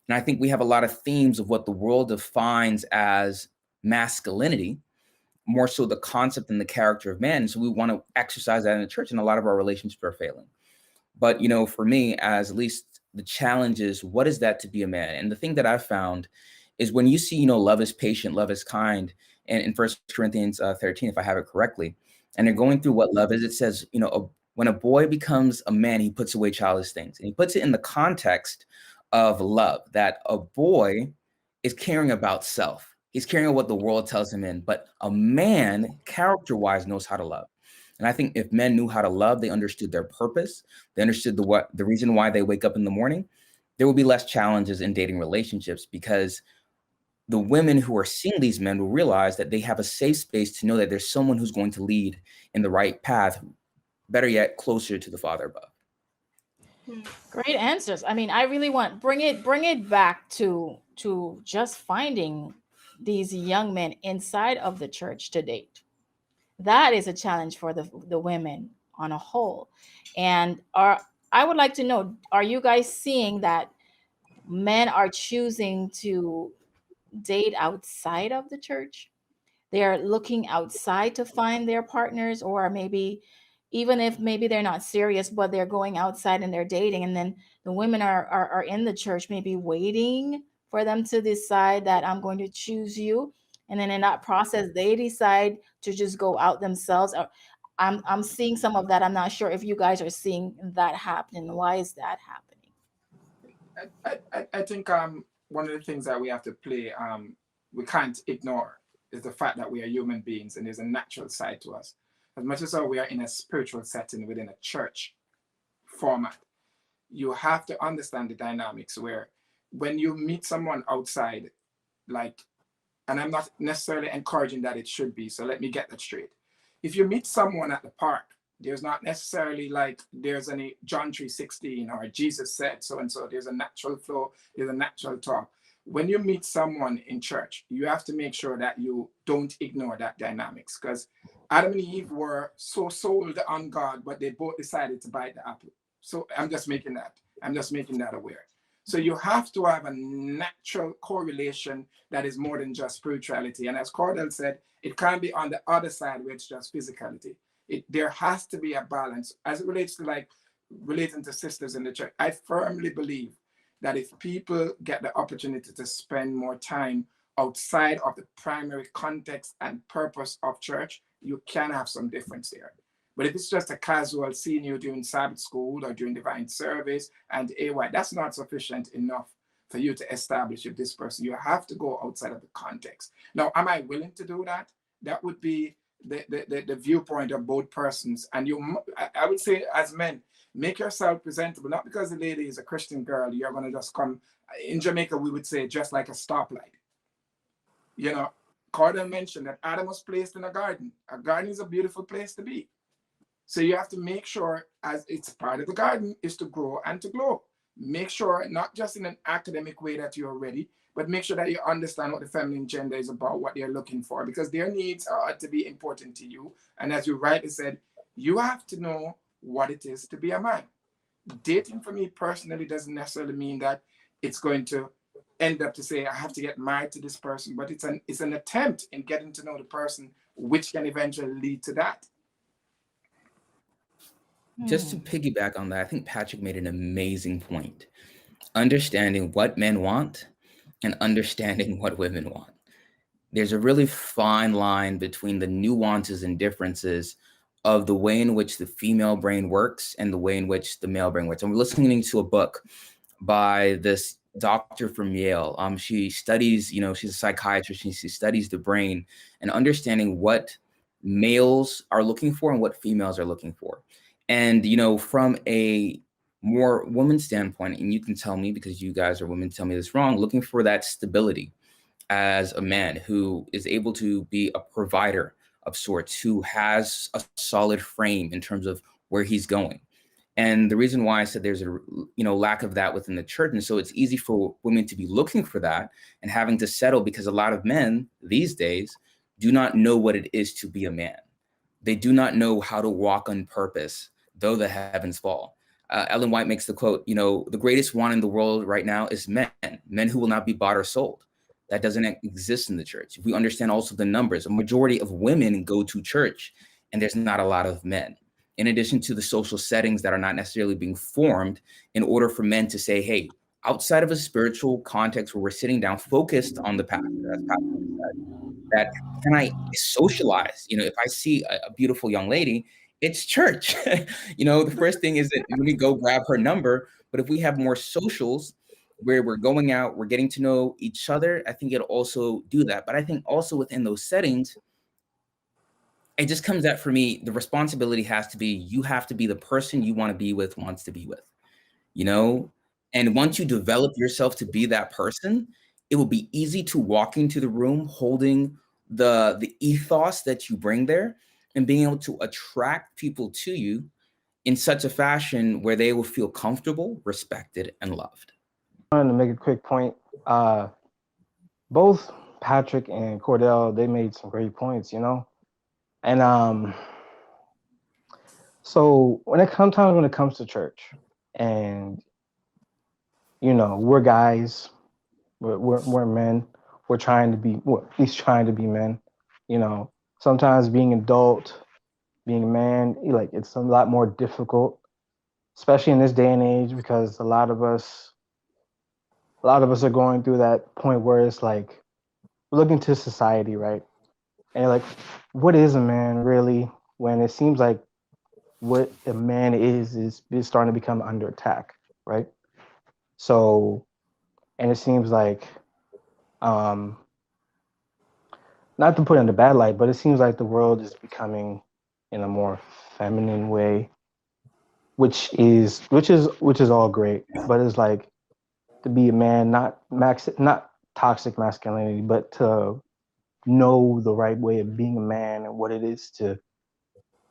And I think we have a lot of themes of what the world defines as masculinity, more so the concept and the character of man. And so we want to exercise that in the church, and a lot of our relationships are failing. But, for me, as at least the challenge is, what is that to be a man? And the thing that I've found is when you see, love is patient, love is kind, and in First Corinthians 13, if I have it correctly, and they're going through what love is, it says, when a boy becomes a man, he puts away childish things. And he puts it in the context of love, that a boy is caring about self. He's caring about what the world tells him in, but a man, character-wise, knows how to love. And I think if men knew how to love, they understood their purpose, they understood the reason why they wake up in the morning, there would be less challenges in dating relationships, because the women who are seeing these men will realize that they have a safe space to know that there's someone who's going to lead in the right path, better yet, closer to the Father above. Great answers. I mean, I really want bring it back to just finding these young men inside of the church to date. That is a challenge for the women on a whole. And I would like to know, are you guys seeing that men are choosing to date outside of the church? They are looking outside to find their partners, or maybe even if maybe they're not serious, but they're going outside and they're dating, and then the women are in the church, maybe waiting for them to decide that I'm going to choose you, and then in that process they decide to just go out themselves. I'm seeing some of that. I'm not sure if you guys are seeing that happening. Why is that happening? I think one of the things that we have to play we can't ignore is the fact that we are human beings and there's a natural side to us. As much as we are in a spiritual setting within a church format, you have to understand the dynamics where when you meet someone outside, like, and I'm not necessarily encouraging that it should be, so let me get that straight. If you meet someone at the park, there's not necessarily like there's any John 3:16 or Jesus said so and so. There's a natural flow, there's a natural talk. When you meet someone in church, you have to make sure that you don't ignore that dynamics, because Adam and Eve were so sold on God, but they both decided to bite the apple. So I'm just making that aware. So you have to have a natural correlation that is more than just spirituality. And as Cordell said, it can't be on the other side where it's just physicality. There has to be a balance as it relates to like relating to sisters in the church. I firmly believe that if people get the opportunity to spend more time outside of the primary context and purpose of church, you can have some difference there. But if it's just a casual seeing you during Sabbath school or during divine service and AY, that's not sufficient enough for you to establish if this person. You have to go outside of the context. Now, am I willing to do that? That would be the viewpoint of both persons. And I would say as men, make yourself presentable, not because the lady is a Christian girl, you're going to just come. In Jamaica, we would say just like a stoplight. Cordell mentioned that Adam was placed in a garden. A garden is a beautiful place to be. So you have to make sure, as it's part of the garden, is to grow and to glow. Make sure, not just in an academic way that you're ready, but make sure that you understand what the feminine gender is about, what they're looking for, because their needs are to be important to you. And as you rightly said, you have to know what it is to be a man. Dating for me personally doesn't necessarily mean that it's going to end up to say, I have to get married to this person, but it's an attempt in getting to know the person, which can eventually lead to that. Just to piggyback on that, I think Patrick made an amazing point. Understanding what men want and understanding what women want. There's a really fine line between the nuances and differences of the way in which the female brain works and the way in which the male brain works. I'm listening to a book by this doctor from Yale. She studies, she's a psychiatrist, and she studies the brain and understanding what males are looking for and what females are looking for. And, from a more woman standpoint, and you can tell me, because you guys are women, tell me this wrong, looking for that stability as a man who is able to be a provider of sorts, who has a solid frame in terms of where he's going. And the reason why I said there's a lack of that within the church, and so it's easy for women to be looking for that and having to settle, because a lot of men these days do not know what it is to be a man. They do not know how to walk on purpose, though the heavens fall. Ellen White makes the quote, the greatest want in the world right now is men who will not be bought or sold. That doesn't exist in the church. If we understand also the numbers, a majority of women go to church and there's not a lot of men. In addition to the social settings that are not necessarily being formed in order for men to say, hey, outside of a spiritual context where we're sitting down focused on the pastor, as Pastor said, that can I socialize? If I see a beautiful young lady, it's church. The first thing is that let me go grab her number. But if we have more socials where we're going out, we're getting to know each other, I think it'll also do that. But I think also within those settings, it just comes that for me, the responsibility has to be, you have to be the person you want to be with, wants to be with, and once you develop yourself to be that person, it will be easy to walk into the room holding the ethos that you bring there and being able to attract people to you in such a fashion where they will feel comfortable, respected, and loved. I wanted to make a quick point. Both Patrick and Cordell, they made some great points, and so when it comes to church, and we're guys, we're men, we're trying to be, well, at least trying to be men. Sometimes being adult, being a man, like it's a lot more difficult, especially in this day and age, because a lot of us are going through that point where it's like looking to society, right? And you're like, what is a man really? When it seems like what a man is starting to become under attack, right? So, and it seems like, um, not to put it in a bad light, but it seems like the world is becoming in a more feminine way, which is all great. But it's like to be a man, not toxic masculinity, but to know the right way of being a man and what it is to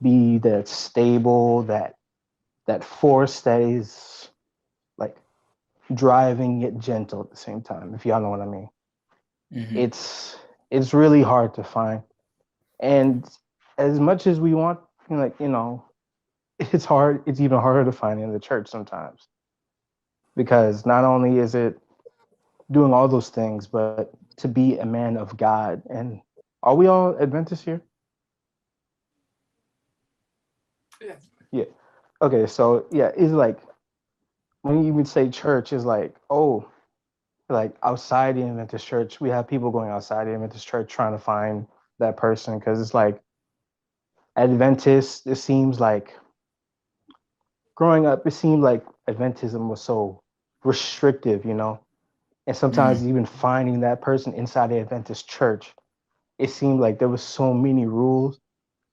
be that stable, that force that is like driving yet gentle at the same time, if y'all know what I mean. Mm-hmm. It's really hard to find. And as much as we want, it's hard, it's even harder to find in the church sometimes. Because not only is it doing all those things, but to be a man of God. And are we all Adventists here? Yeah. Yeah. Okay, so yeah, it's like when you even say church, is like, oh, like outside the Adventist church, we have people going outside the Adventist church trying to find that person, because it's like Adventist, it seems like growing up, it seemed like Adventism was so restrictive, and Mm-hmm. sometimes even finding that person inside the Adventist church, it seemed like there was so many rules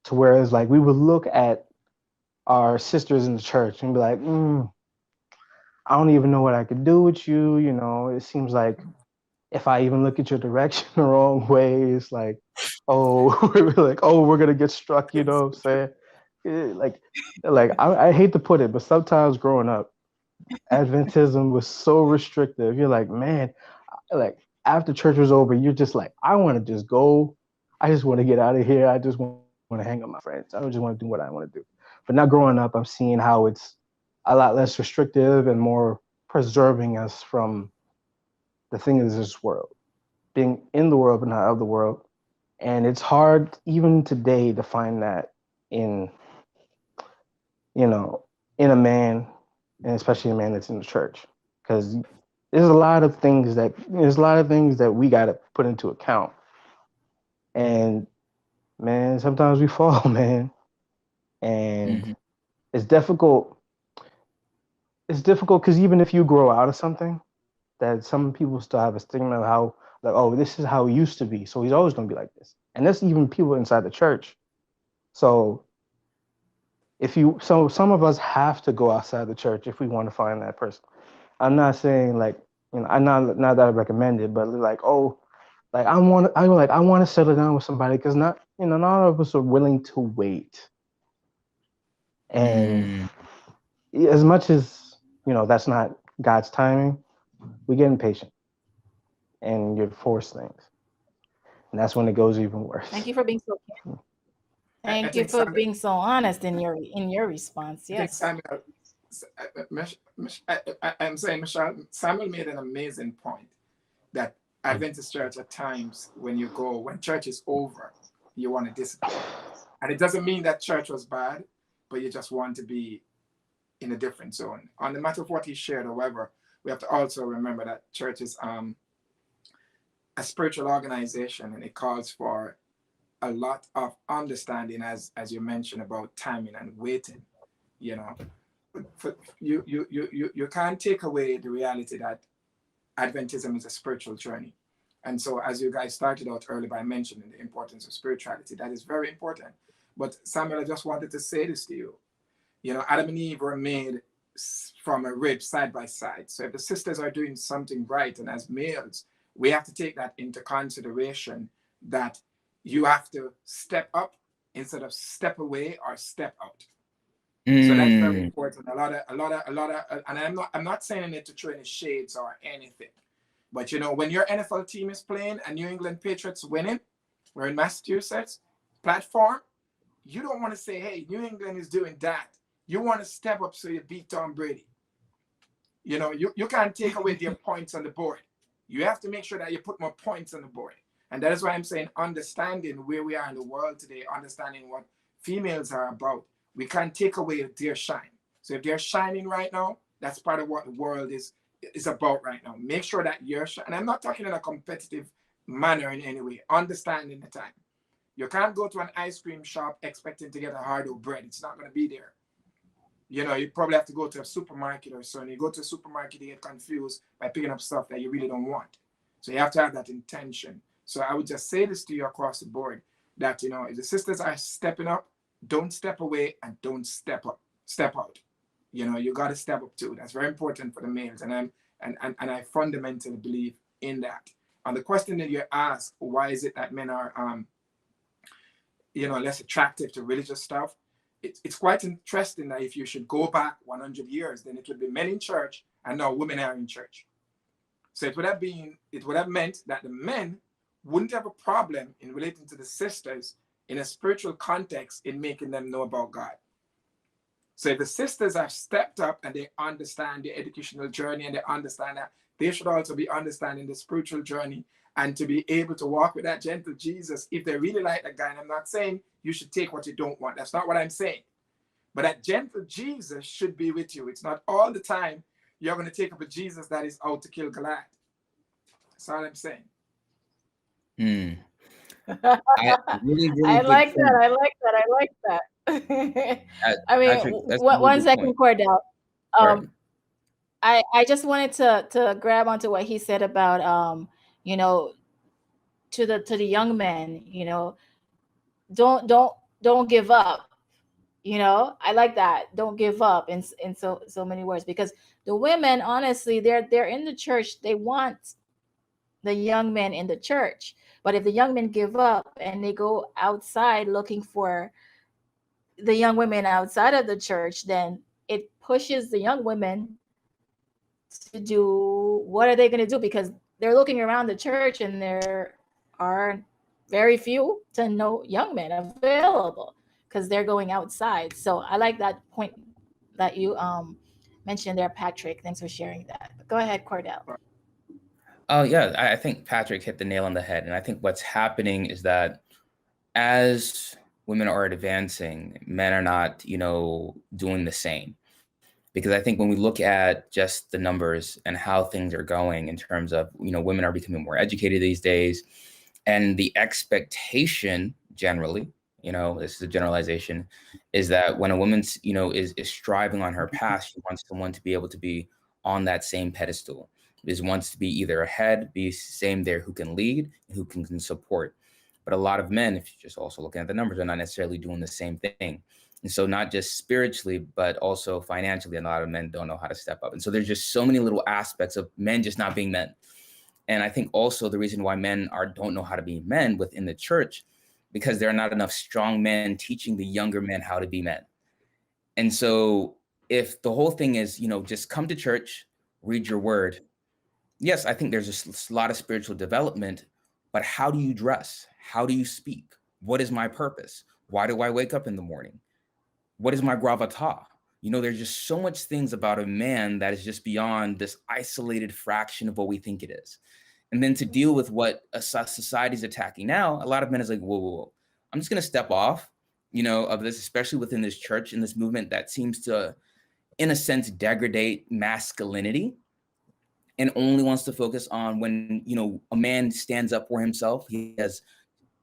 to where it's like we would look at our sisters in the church and be like, I don't even know what I could do with you. It seems like if I even look at your direction the wrong way, it's like, oh, we're like, oh, we're gonna get struck. You know what I'm saying? Like I hate to put it, but sometimes growing up, Adventism was so restrictive. You're like, man, like after church was over, you're just like, I want to just go. I just want to get out of here. I just want to hang with my friends. I just want to do what I want to do. But now growing up, I'm seeing how it's a lot less restrictive and more preserving us from the things of this world, being in the world but not of the world. And it's hard even today to find that in, you know, in a man, and especially a man that's in the church, because there's a lot of things that we got to put into account. And man, sometimes we fall, man, and Mm-hmm. it's difficult. It's difficult because even if you grow out of something, that some people still have a stigma of how, like, oh, this is how he used to be, so he's always going to be like this. And that's even people inside the church. So so some of us have to go outside the church if we want to find that person. I'm not saying like, I'm not that I recommend it, but like, oh, like I want to settle down with somebody, because not all of us are willing to wait. And Mm-hmm. as much as that's not God's timing, we get impatient and you force things, and that's when it goes even worse. Thank you for being so I Thank you think for Samuel, being so honest in your response. I think Yes. Samuel, I'm saying Michelle, Samuel made an amazing point that Adventist church at times when church is over, you want to disappear. And it doesn't mean that church was bad, but you just want to be in a different zone. On the matter of what he shared, however, we have to also remember that church is a spiritual organization, and it calls for a lot of understanding, as you mentioned, about timing and waiting. You know, you can't take away the reality that Adventism is a spiritual journey. And so, as you guys started out early by mentioning the importance of spirituality, that is very important. But Samuel, I just wanted to say this to you. Adam and Eve were made from a rib side by side. So if the sisters are doing something right, and as males, we have to take that into consideration, that you have to step up instead of step away or step out. So that's very important. And I'm not saying it to throw any shades or anything, but when your NFL team is playing and New England Patriots winning, we're in Massachusetts platform, you don't want to say, hey, New England is doing that. You want to step up so you beat Tom Brady. You can't take away their points on the board. You have to make sure that you put more points on the board. And that is why I'm saying understanding where we are in the world today, understanding what females are about. We can't take away their shine. So if they're shining right now, that's part of what the world is about right now. Make sure that you're shining. And I'm not talking in a competitive manner in any way. Understanding the time. You can't go to an ice cream shop expecting to get a hard dough bread. It's not going to be there. You probably have to go to a supermarket or so. And you go to a supermarket, you get confused by picking up stuff that you really don't want. So you have to have that intention. So I would just say this to you across the board, that, if the sisters are stepping up, don't step away and don't step out. You got to step up too. That's very important for the males. And I fundamentally believe in that. On the question that you asked, why is it that men are, less attractive to religious stuff? It's quite interesting that if you should go back 100 years, then it would be men in church and now women are in church. So it would have meant that the men wouldn't have a problem in relating to the sisters in a spiritual context in making them know about God. So if the sisters have stepped up and they understand the educational journey and they understand that, they should also be understanding the spiritual journey and to be able to walk with that gentle Jesus if they really like that guy. And I'm not saying you should take what you don't want. That's not what I'm saying. But that gentle Jesus should be with you. It's not all the time you're going to take up a Jesus that is out to kill Goliath. That's all I'm saying. I like that. I like that. I like that. I mean, Patrick, that's a really one good second, point. Cordell. Right. I just wanted to grab onto what he said about you know, to the young men, don't don't give up. I like that. Don't give up in so many words, because the women, honestly, they're in the church. They want the young men in the church. But if the young men give up and they go outside looking for the young women outside of the church, then it pushes the young women to do, what are they going to do? Because they're looking around the church and there are very few to no young men available because they're going outside. So I like that point that you mentioned there, Patrick. Thanks for sharing that. Go ahead, Cordell. Oh yeah, I think Patrick hit the nail on the head. And I think what's happening is that as women are advancing, men are not, doing the same. Because I think when we look at just the numbers and how things are going in terms of, women are becoming more educated these days, and the expectation generally, this is a generalization, is that when a woman's, is striving on her path, she wants someone to be able to be on that same pedestal. Is wants to be either ahead, be same there, who can lead, who can support. But a lot of men, if you're just also looking at the numbers, are not necessarily doing the same thing. And so not just spiritually, but also financially, a lot of men don't know how to step up. And so there's just so many little aspects of men just not being men. And I think also the reason why men don't know how to be men within the church, because there are not enough strong men teaching the younger men how to be men. And so if the whole thing is, just come to church, read your word, yes, I think there's a lot of spiritual development, but how do you dress? How do you speak? What is my purpose? Why do I wake up in the morning? What is my gravata? There's just so much things about a man that is just beyond this isolated fraction of what we think it is. And then to deal with what a society's attacking now, a lot of men is like, whoa, whoa, whoa. I'm just going to step off, of this, especially within this church and this movement that seems to, in a sense, degrade masculinity, and only wants to focus on when, a man stands up for himself, he has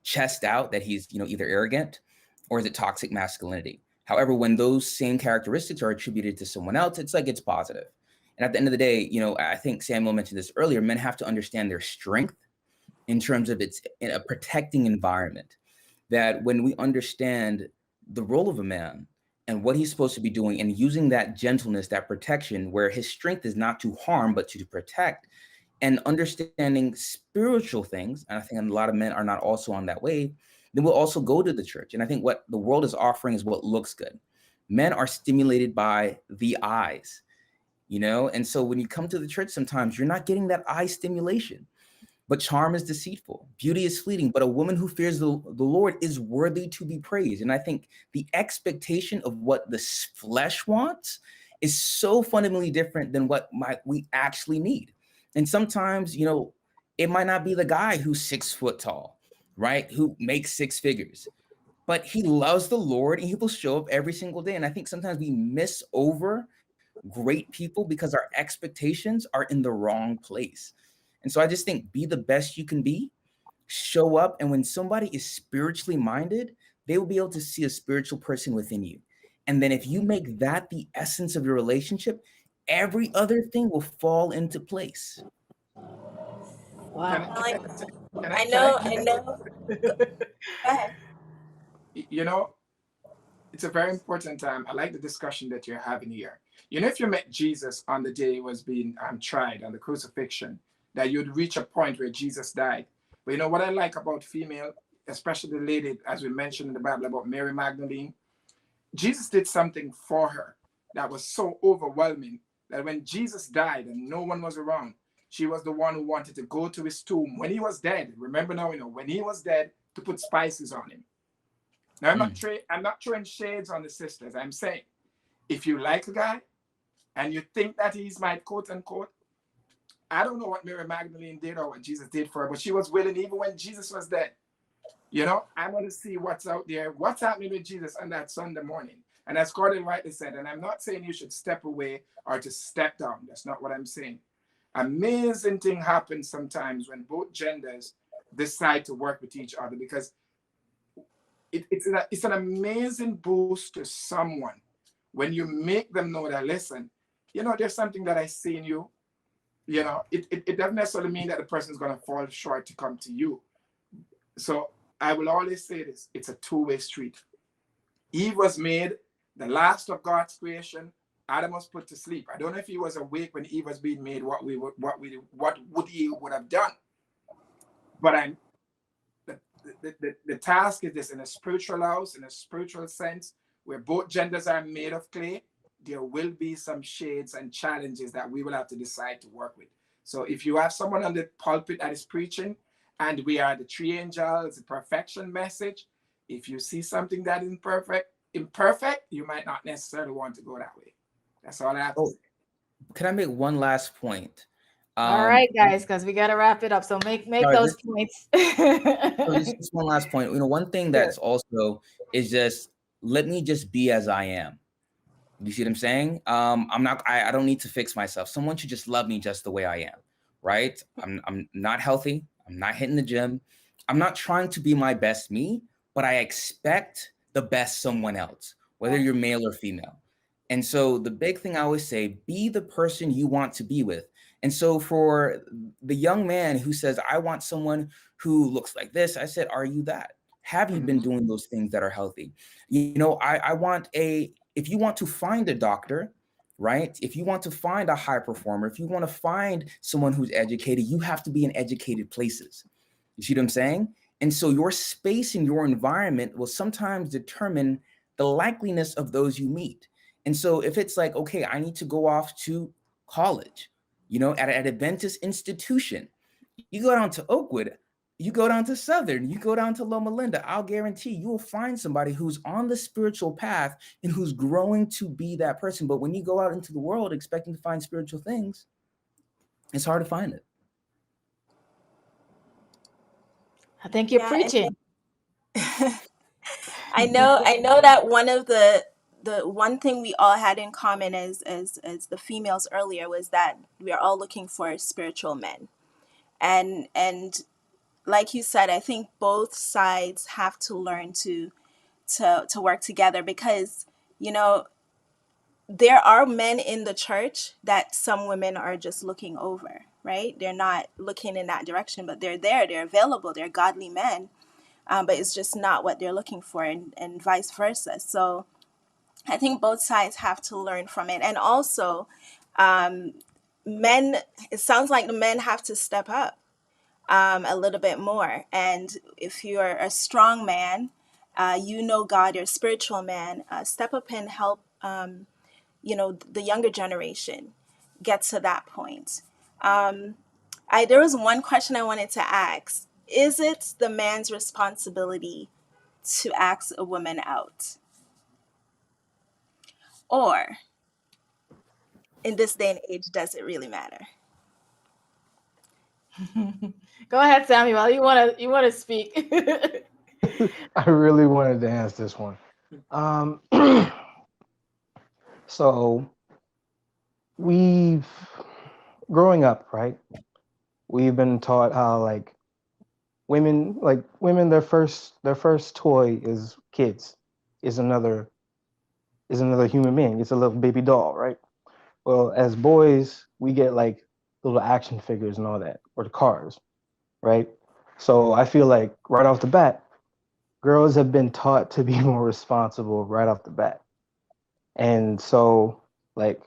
chest out that he's, either arrogant or is it toxic masculinity. However, when those same characteristics are attributed to someone else, it's like it's positive. And at the end of the day, I think Samuel mentioned this earlier, men have to understand their strength in terms of it's in a protecting environment. That when we understand the role of a man and what he's supposed to be doing and using that gentleness, that protection, where his strength is not to harm, but to protect, and understanding spiritual things, and I think a lot of men are not also on that wave, then we'll also go to the church. And I think what the world is offering is what looks good. Men are stimulated by the eyes, and so when you come to the church, sometimes you're not getting that eye stimulation. But charm is deceitful, beauty is fleeting, but a woman who fears the Lord is worthy to be praised. And I think the expectation of what the flesh wants is so fundamentally different than what we actually need. And sometimes, it might not be the guy who's 6 foot tall, right? Who makes 6 figures, but he loves the Lord and he will show up every single day. And I think sometimes we miss over great people because our expectations are in the wrong place. And so I just think be the best you can be, show up. And when somebody is spiritually minded, they will be able to see a spiritual person within you. And then if you make that the essence of your relationship, every other thing will fall into place. Can, Wow. I- can, I- can I, I can I, know, I know. Go ahead. you know, it's a very important time. I like the discussion that you're having here. If you met Jesus on the day he was being tried on the crucifixion, that you'd reach a point where Jesus died. But what I like about female, especially the lady, as we mentioned in the Bible about Mary Magdalene, Jesus did something for her that was so overwhelming that when Jesus died and no one was around, she was the one who wanted to go to his tomb when he was dead. Remember now, when he was dead, to put spices on him. Now, I'm not throwing shades on the sisters. I'm saying, if you like a guy and you think that he's my quote unquote, I don't know what Mary Magdalene did or what Jesus did for her, but she was willing even when Jesus was dead. I want to see what's out there, what's happening with Jesus on that Sunday morning. And as Gordon rightly said, and I'm not saying you should step away or to step down. That's not what I'm saying. Amazing thing happens sometimes when both genders decide to work with each other, because it's an amazing boost to someone when you make them know that, listen, there's something that I see in you. It doesn't necessarily mean that the person is going to fall short to come to you. So I will always say this, it's a two-way street. Eve was made the last of God's creation. Adam was put to sleep. I don't know if he was awake when Eve was being made, what would he would have done. But the task is this: in a spiritual house, in a spiritual sense, where both genders are made of clay, there will be some shades and challenges that we will have to decide to work with. So if you have someone on the pulpit that is preaching, and we are the 3 angels, the perfection message, if you see something that is imperfect, you might not necessarily want to go that way. That's all I have to say. Can I make one last point? All right, guys, because we got to wrap it up. So make those points. So just one last point. One thing that's also is just, let me just be as I am. You see what I'm saying? I don't need to fix myself. Someone should just love me just the way I am, right? I'm not healthy. I'm not hitting the gym. I'm not trying to be my best me, but I expect the best someone else, whether you're male or female. And so the big thing I always say, be the person you want to be with. And so for the young man who says, I want someone who looks like this, I said, are you that? Have you been doing those things that are healthy? If you want to find a doctor, right? If you want to find a high performer, if you want to find someone who's educated, you have to be in educated places. You see what I'm saying? And so your space and your environment will sometimes determine the likeliness of those you meet. And so if it's like, okay, I need to go off to college, at an Adventist institution, you go down to Oakwood, you go down to Southern, you go down to Loma Linda, I'll guarantee you will find somebody who's on the spiritual path and who's growing to be that person. But when you go out into the world expecting to find spiritual things, it's hard to find it. I think you're Yeah, and preaching. I know that one of the one thing we all had in common as the females earlier was that we are all looking for spiritual men. And like you said, I think both sides have to learn to work together, because you know there are men in the church that some women are just looking over, right? They're not looking in that direction, but they're there, they're available, they're godly men, but it's just not what they're looking for, and vice versa. So I think both sides have to learn from it. And also, um, men, it sounds like the men have to step up a little bit more. And if you're a strong man, you know God, you're a spiritual man, step up and help, the younger generation get to that point. Um, there was one question I wanted to ask. Is it the man's responsibility to ask a woman out? Or in this day and age, does it really matter? Go ahead, Samuel. You wanna speak. I really wanted to answer this one. Um, so we've growing up, right? We've been taught how women, their first toy is kids, is another human being. It's a little baby doll, right? Well, as boys, we get like little action figures and all that, or the cars, right? So I feel like right off the bat, girls have been taught to be more responsible right off the bat. And so, like,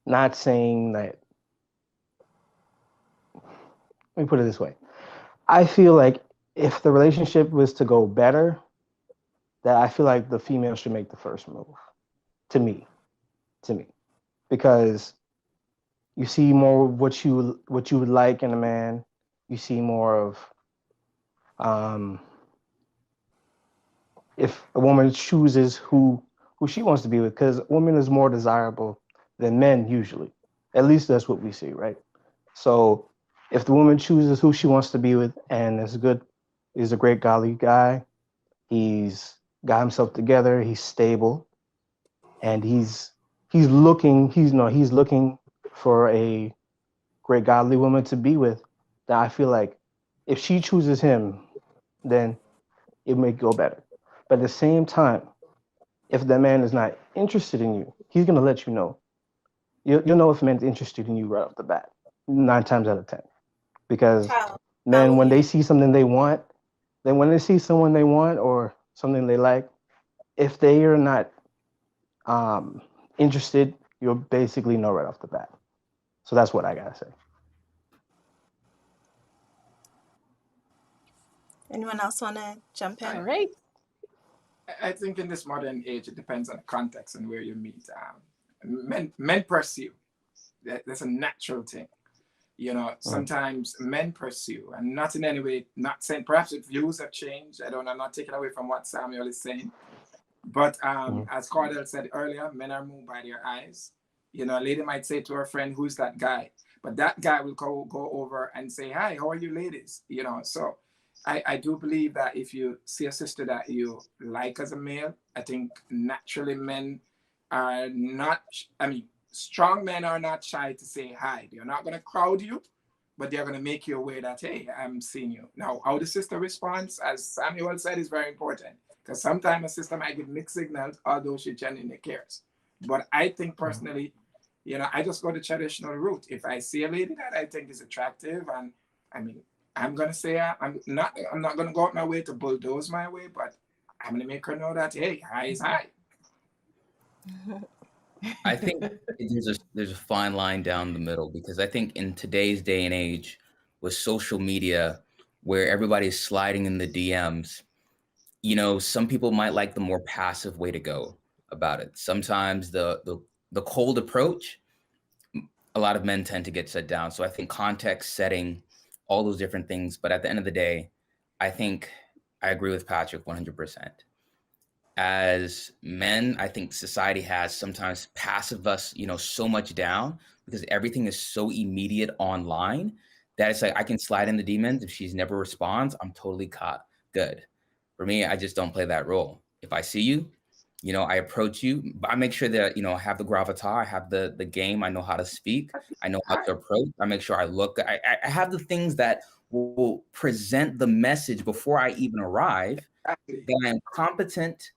not saying that, let me put it this way. I feel like if the relationship was to go better, that I feel like the female should make the first move. To me, to me, because you see more of what you would like in a man. You see more of um, if a woman chooses who she wants to be with, because a woman is more desirable than men usually. At least that's what we see, right? So if the woman chooses who she wants to be with and is good, is a great godly guy, he's got himself together, he's stable, and he's looking for a great godly woman to be with, that I feel like if she chooses him, then it may go better. But at the same time, if the man is not interested in you, he's gonna let you know. You'll know if a man's interested in you right off the bat, 9 times out of 10. Because How? How men, will when you they know? see something they want, then when they see someone they want or something they like, if they are not um, interested, you'll basically know right off the bat. So that's what I gotta say. Anyone else want to jump All in? right. I think in this modern age, it depends on the context and where you meet. Men pursue. That's a natural thing. Mm. Sometimes men pursue, and not in any way, not saying perhaps if views have changed. I don't know, I'm not taking away from what Samuel is saying. But Mm. as Cordell said earlier, men are moved by their eyes. A lady might say to her friend, "Who's that guy?" But that guy will go over and say, "Hi, how are you, ladies?" So I do believe that if you see a sister that you like as a male, I think naturally men are not. I mean, strong men are not shy to say hi. They're not going to crowd you, but they're going to make you aware that, hey, I'm seeing you. Now, how the sister responds, as Samuel said, is very important, because sometimes a sister might give mixed signals, although she genuinely cares. But I think personally, I just go the traditional route. If I see a lady that I think is attractive, and I mean, I'm gonna say I'm not gonna go out my way to bulldoze my way, but I'm gonna make her know that, hey, high is high. I think there's a fine line down the middle, because I think in today's day and age with social media, where everybody's sliding in the DMs, some people might like the more passive way to go. about it. Sometimes the cold approach, a lot of men tend to get shut down. So I think context setting, all those different things. But at the end of the day, I think I agree with Patrick 100%. As men, I think society has sometimes passive us, so much down because everything is so immediate online that it's like I can slide in the demons. If she's never responds, I'm totally caught. Good. For me, I just don't play that role. If I see you, I approach you, but I make sure that, I have the gravitas, I have the game, I know how to speak, I know how to approach. I make sure I look, I have the things that will present the message before I even arrive, Exactly. that I am competent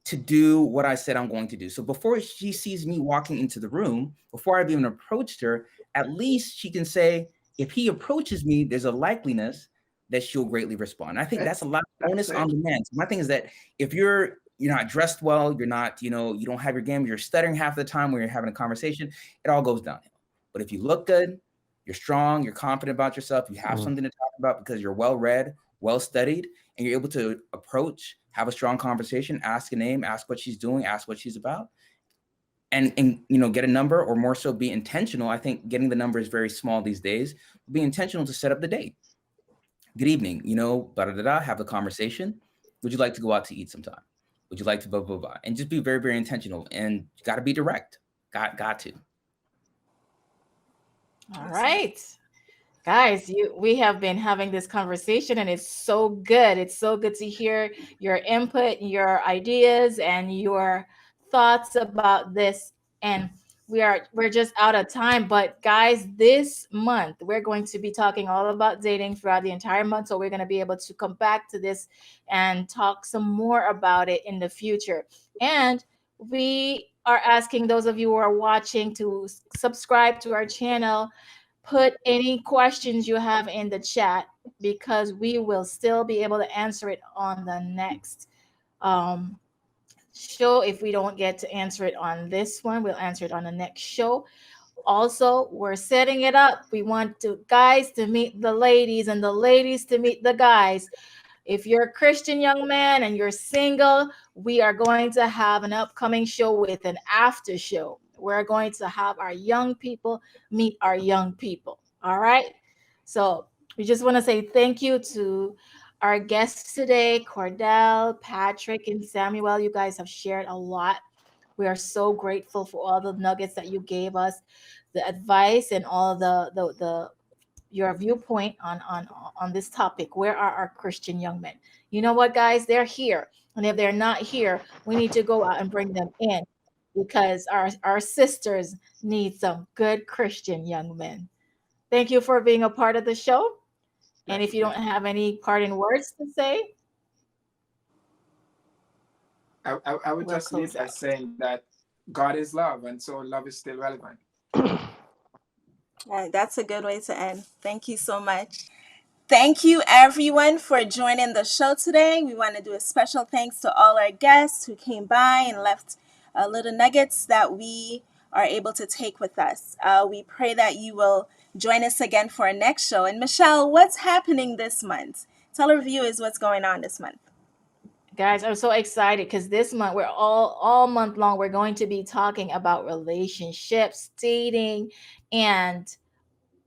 to do what I said I'm going to do. So before she sees me walking into the room, before I've even approached her, at least she can say, if he approaches me, there's a likeliness that she'll greatly respond. I think that's a lot of That's onus it. on the man. So my thing is that if you're not dressed well, you're not, you don't have your game, you're stuttering half the time when you're having a conversation, it all goes downhill. But if you look good, you're strong, you're confident about yourself, you have something to talk about because you're well read, well studied, and you're able to approach, have a strong conversation, ask a name, ask what she's doing, ask what she's about, and get a number, or more so be intentional. I think getting the number is very small these days. Be intentional to set up the date. Good evening, blah, blah, blah, have a conversation. Would you like to go out to eat sometime? Would you like to blah, blah, blah? And just be very, very intentional. And you got to be direct. Got to. All Awesome. right. Guys, we have been having this conversation and it's so good. It's so good to hear your input, your ideas, and your thoughts about this. And we're just out of time. But guys, this month we're going to be talking all about dating throughout the entire month. So we're going to be able to come back to this and talk some more about it in the future. And we are asking those of you who are watching to subscribe to our channel, put any questions you have in the chat because we will still be able to answer it on the next um, show. If we don't get to answer it on this one, we'll answer it on the next show. Also, we're setting it up. We want to guys to meet the ladies and the ladies to meet the guys. If you're a Christian young man and you're single, we are going to have an upcoming show with an after show. We're going to have our young people meet our young people. All right. So we just want to say thank you to our guests today, Cordell, Patrick, and Samuel. You guys have shared a lot. We are so grateful for all the nuggets that you gave us, the advice, and all the your viewpoint on this topic. Where are our Christian young men? You know what, guys? They're here, and if they're not here, we need to go out and bring them in because our sisters need some good Christian young men. Thank you for being a part of the show. And if you don't Definitely. have any parting words to say, I would we'll just leave close by out. saying that God is love, and so love is still relevant. That's a good way to end. Thank you so much. Thank you, everyone, for joining the show today. We want to do a special thanks to all our guests who came by and left little nuggets that we are able to take with us. We pray that you will join us again for our next show. And Michelle, what's happening this month? Tell our viewers what's going on this month. Guys, I'm so excited because this month we're all month long we're going to be talking about relationships, dating, and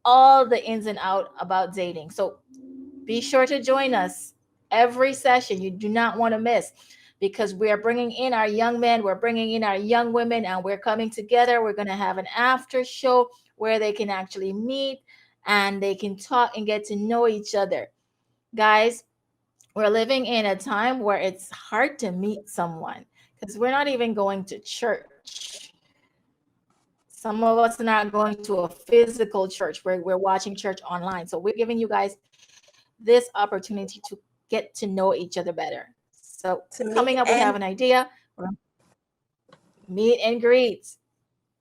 all the ins and out about dating. So be sure to join us every session. You do not want to miss because we are bringing in our young men, we're bringing in our young women, and we're coming together. We're going to have an after show where they can actually meet and they can talk and get to know each other. Guys, we're living in a time where it's hard to meet someone because we're not even going to church. Some of us are not going to a physical church where we're watching church online. So we're giving you guys this opportunity to get to know each other better. So To coming meet up, we have and an idea. We're gonna meet and greet.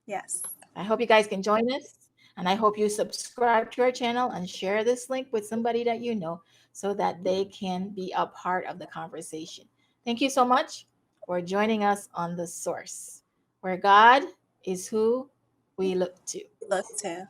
yes, I hope you guys can join us. And I hope you subscribe to our channel and share this link with somebody that you know so that they can be a part of the conversation. Thank you so much for joining us on The Source, where God is who we look to. look to.